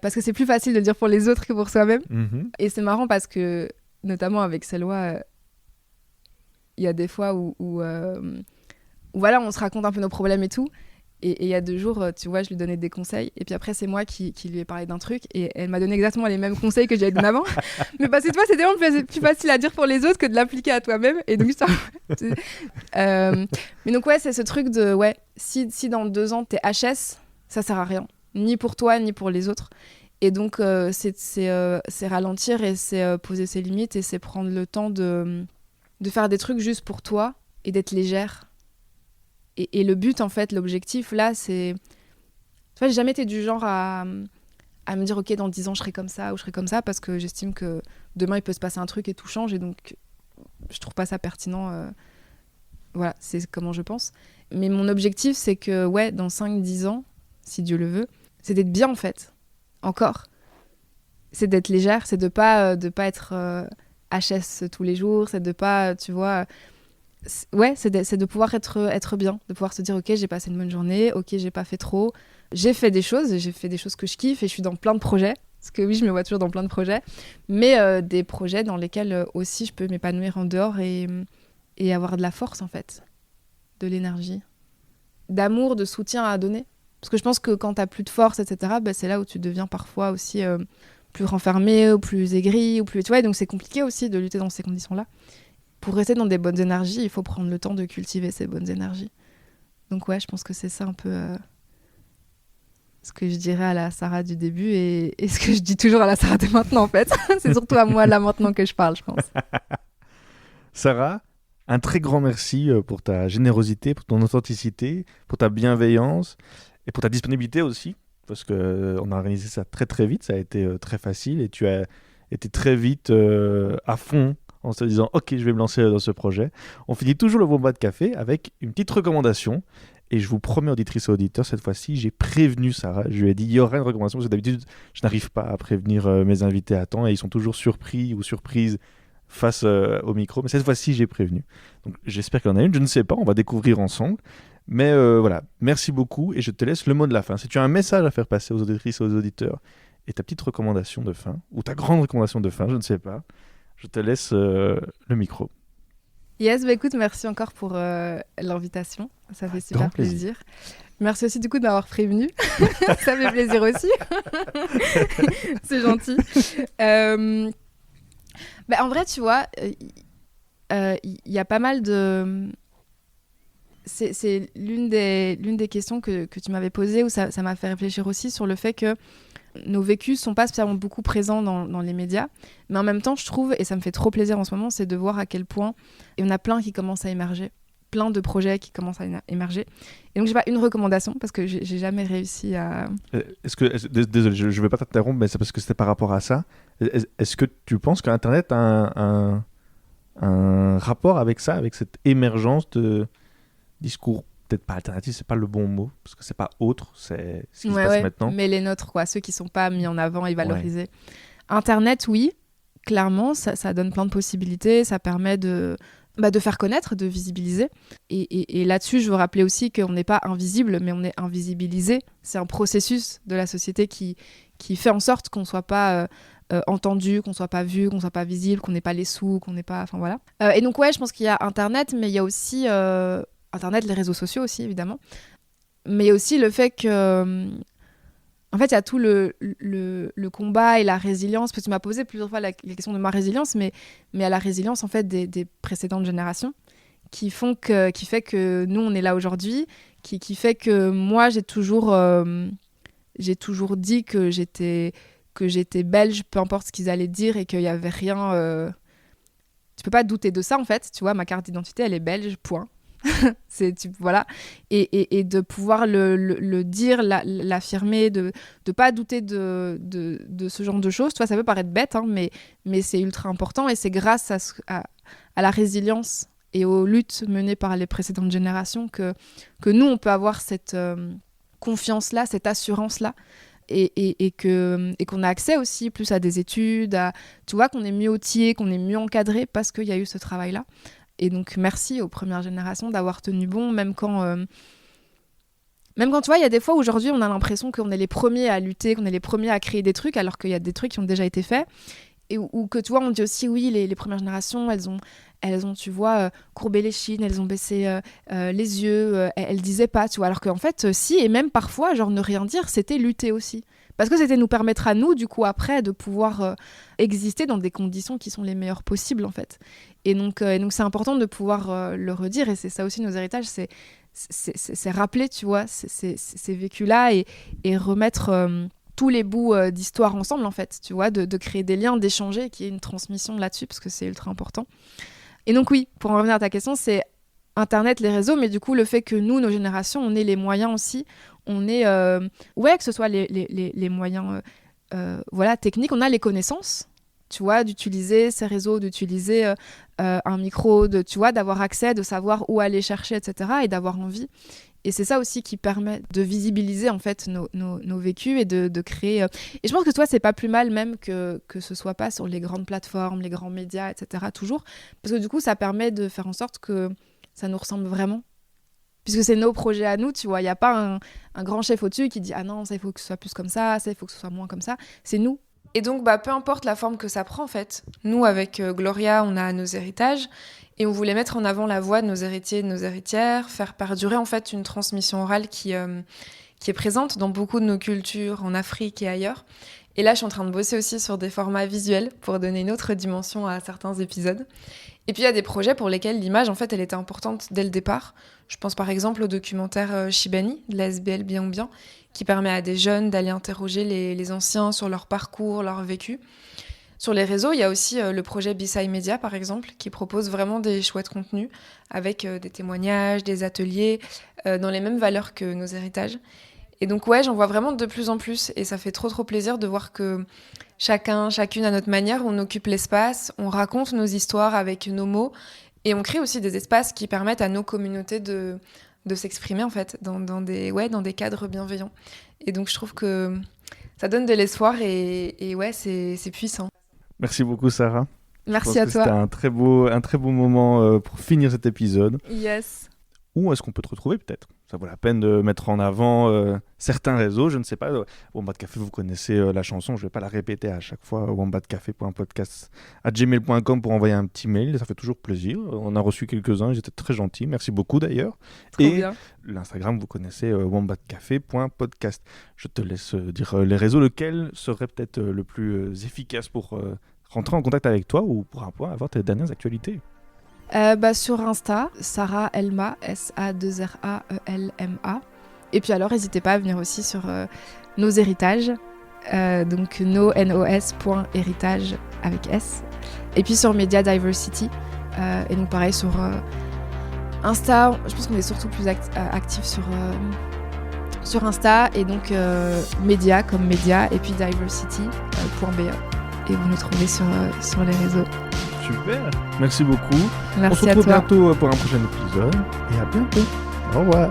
Speaker 2: Parce que c'est plus facile de le dire pour les autres que pour soi-même.
Speaker 1: Mm-hmm.
Speaker 2: Et c'est marrant parce que, notamment avec Selwa, il y a des fois où voilà, on se raconte un peu nos problèmes et tout. Et il y a 2 jours, tu vois, je lui donnais des conseils. Et puis après, c'est moi qui lui ai parlé d'un truc. Et elle m'a donné exactement les mêmes conseils que j'avais donné avant. Mais parce que toi, c'est tellement plus facile à dire pour les autres que de l'appliquer à toi-même. Et donc, ça... Mais donc, ouais, c'est ce truc de... Ouais, si dans 2 ans, t'es HS, ça sert à rien. Ni pour toi, ni pour les autres. Et donc, c'est ralentir et c'est poser ses limites. Et c'est prendre le temps de faire des trucs juste pour toi et d'être légère. Et le but, en fait, l'objectif, là, c'est... Tu vois, j'ai jamais été du genre à me dire, OK, dans 10 ans, je serai comme ça ou je serai comme ça, parce que j'estime que demain, il peut se passer un truc et tout change. Et donc, je trouve pas ça pertinent. Voilà, c'est comment je pense. Mais mon objectif, c'est que, ouais, dans 5-10 ans, si Dieu le veut, c'est d'être bien, en fait. Encore. C'est d'être légère, c'est de pas être HS tous les jours, c'est de pas, tu vois... Ouais, c'est de pouvoir être bien, de pouvoir se dire ok, j'ai passé une bonne journée, ok, j'ai pas fait trop, j'ai fait des choses que je kiffe et je suis dans plein de projets, parce que oui, je me vois toujours dans plein de projets, mais des projets dans lesquels aussi je peux m'épanouir en dehors et avoir de la force en fait, de l'énergie, d'amour, de soutien à donner. Parce que je pense que quand t'as plus de force, etc., c'est là où tu deviens parfois aussi plus renfermé, ou plus aigri, ou plus... Tu vois, et donc c'est compliqué aussi de lutter dans ces conditions-là. Pour rester dans des bonnes énergies, il faut prendre le temps de cultiver ces bonnes énergies. Donc ouais, je pense que c'est ça un peu ce que je dirais à la Sarah du début et ce que je dis toujours à la Sarah de maintenant en fait. C'est surtout à moi là maintenant que je parle, je pense.
Speaker 1: Sarah, un très grand merci pour ta générosité, pour ton authenticité, pour ta bienveillance et pour ta disponibilité aussi, parce qu'on a organisé ça très très vite, ça a été très facile et tu as été très vite à fond en se disant « Ok, je vais me lancer dans ce projet ». On finit toujours le bon bas de café avec une petite recommandation. Et je vous promets, auditrices et auditeurs, cette fois-ci, j'ai prévenu Sarah. Je lui ai dit il y aura une recommandation, parce que d'habitude, je n'arrive pas à prévenir mes invités à temps et ils sont toujours surpris ou surprises face au micro. Mais cette fois-ci, j'ai prévenu. Donc j'espère qu'il y en a une. Je ne sais pas, on va découvrir ensemble. Mais voilà, merci beaucoup et je te laisse le mot de la fin. Si tu as un message à faire passer aux auditrices et aux auditeurs et ta petite recommandation de fin, ou ta grande recommandation de fin, je ne sais pas, je te laisse le micro.
Speaker 2: Yes, écoute, merci encore pour l'invitation. Ça fait super plaisir. Merci aussi du coup de m'avoir prévenu. Ça fait plaisir aussi. C'est gentil. En vrai, tu vois, y a pas mal de... C'est l'une des questions que tu m'avais posées où ça m'a fait réfléchir aussi sur le fait que Nos vécus sont pas spécialement beaucoup présents dans les médias, mais en même temps, je trouve, et ça me fait trop plaisir en ce moment, c'est de voir à quel point il y en a plein qui commencent à émerger, plein de projets qui commencent à émerger. Et donc, j'ai pas une recommandation parce que j'ai jamais réussi à...
Speaker 1: Désolé, je vais pas t'interrompre, mais c'est parce que c'était par rapport à ça. Est-ce que tu penses qu'Internet a un rapport avec ça, avec cette émergence de discours, peut-être pas alternatif, c'est pas le bon mot, parce que c'est pas autre, c'est ce qui se passe maintenant.
Speaker 2: Mais les nôtres, quoi, ceux qui sont pas mis en avant et valorisés. Internet, oui, clairement, ça donne plein de possibilités, ça permet de faire connaître, de visibiliser. Et là-dessus, je veux rappeler aussi qu'on n'est pas invisible, mais on est invisibilisé. C'est un processus de la société qui fait en sorte qu'on soit pas... entendu, qu'on soit pas vu, qu'on soit pas visible, qu'on n'ait pas les sous, qu'on n'ait pas... Enfin voilà. Et donc je pense qu'il y a Internet, mais il y a aussi... Internet, les réseaux sociaux aussi, évidemment. Mais il y a aussi le fait que... En fait, il y a tout le combat et la résilience. Parce que tu m'as posé plusieurs fois la question de ma résilience, mais à la résilience, en fait, des précédentes générations qui fait que nous, on est là aujourd'hui, qui fait que moi, j'ai toujours dit que j'étais belge, peu importe ce qu'ils allaient dire, et qu'il n'y avait rien... Tu peux pas douter de ça, en fait. Tu vois, ma carte d'identité, elle est belge, point. Voilà. Et de pouvoir le dire, l'affirmer, de pas douter de ce genre de choses. Tu vois, ça peut paraître bête, hein, mais c'est ultra important. Et c'est grâce à la résilience et aux luttes menées par les précédentes générations que nous, on peut avoir cette confiance-là, cette assurance-là. Et qu'on a accès aussi plus à des études, tu vois, qu'on est mieux outillé, qu'on est mieux encadré parce qu'il y a eu ce travail-là. Et donc, merci aux premières générations d'avoir tenu bon, même quand tu vois, il y a des fois, aujourd'hui, on a l'impression qu'on est les premiers à lutter, qu'on est les premiers à créer des trucs, alors qu'il y a des trucs qui ont déjà été faits. Ou que, tu vois, on dit aussi, oui, les premières générations, elles ont, tu vois, courbé les chines, elles ont baissé les yeux, elles disaient pas, tu vois. Alors qu'en fait, si, et même parfois, genre, ne rien dire, c'était lutter aussi. Parce que c'était nous permettre à nous, du coup, après, de pouvoir exister dans des conditions qui sont les meilleures possibles, en fait. Et donc c'est important de pouvoir le redire, et c'est ça aussi nos héritages, c'est rappeler, tu vois, ces vécus-là, et remettre tous les bouts d'histoire ensemble, en fait, tu vois, de créer des liens, d'échanger, qu'il y ait une transmission là-dessus, parce que c'est ultra important. Et donc oui, pour en revenir à ta question, c'est Internet, les réseaux, mais du coup, le fait que nous, nos générations, on ait les moyens aussi, on ait, que ce soit les moyens voilà, techniques, on a les connaissances, tu vois, d'utiliser ces réseaux, d'utiliser un micro, tu vois, d'avoir accès, de savoir où aller chercher, etc., et d'avoir envie. Et c'est ça aussi qui permet de visibiliser, en fait, nos vécus et de créer... Et je pense que toi, c'est pas plus mal même que ce soit pas sur les grandes plateformes, les grands médias, etc., toujours. Parce que du coup, ça permet de faire en sorte que ça nous ressemble vraiment. Puisque c'est nos projets à nous, tu vois. Il n'y a pas un grand chef au-dessus qui dit « Ah non, ça, il faut que ce soit plus comme ça il faut que ce soit moins comme ça. » C'est nous. Et donc, peu importe la forme que ça prend, en fait. Nous, avec Gloria, on a nos héritages. Et on voulait mettre en avant la voix de nos héritiers et de nos héritières, faire perdurer, en fait, une transmission orale qui est présente dans beaucoup de nos cultures, en Afrique et ailleurs. Et là, je suis en train de bosser aussi sur des formats visuels pour donner une autre dimension à certains épisodes. Et puis, il y a des projets pour lesquels l'image, en fait, elle était importante dès le départ. Je pense par exemple au documentaire Shibani, de la SBL Bien ou Bien, qui permet à des jeunes d'aller interroger les anciens sur leur parcours, leur vécu. Sur les réseaux, il y a aussi le projet Bisai Media, par exemple, qui propose vraiment des chouettes contenus avec des témoignages, des ateliers, dans les mêmes valeurs que nos héritages. Et donc, j'en vois vraiment de plus en plus. Et ça fait trop plaisir de voir que chacune à notre manière, on occupe l'espace, on raconte nos histoires avec nos mots. Et on crée aussi des espaces qui permettent à nos communautés de s'exprimer, en fait, dans des cadres bienveillants. Et donc, je trouve que ça donne de l'espoir et c'est puissant.
Speaker 1: Merci beaucoup, Sarah.
Speaker 2: Merci à toi.
Speaker 1: C'était un très beau moment pour finir cet épisode.
Speaker 2: Yes.
Speaker 1: Où est-ce qu'on peut te retrouver, peut-être ? Ça vaut la peine de mettre en avant certains réseaux, je ne sais pas. Wombat Café, vous connaissez la chanson, je ne vais pas la répéter à chaque fois. wombatcafé.podcast@gmail.com pour envoyer un petit mail, ça fait toujours plaisir. On a reçu quelques-uns, ils étaient très gentils, merci beaucoup d'ailleurs.
Speaker 2: Trop bien.
Speaker 1: L'Instagram, vous connaissez wombatcafé.podcast. Je te laisse dire les réseaux, lequel serait peut-être le plus efficace pour rentrer en contact avec toi ou pour avoir tes dernières actualités.
Speaker 2: Sur Insta, Sarah Elma, S-A-2-R-A-E-L-M-A. Et puis alors, n'hésitez pas à venir aussi sur nos héritages, donc nos.héritage avec S. Et puis sur Media Diversity. Et donc pareil sur Insta, je pense qu'on est surtout plus actifs sur Insta. Et donc média comme média et puis diversity.be. Et vous nous trouvez sur les réseaux.
Speaker 1: Super, merci beaucoup.
Speaker 2: Merci
Speaker 1: On se retrouve bientôt pour un prochain épisode et à bientôt. Au revoir.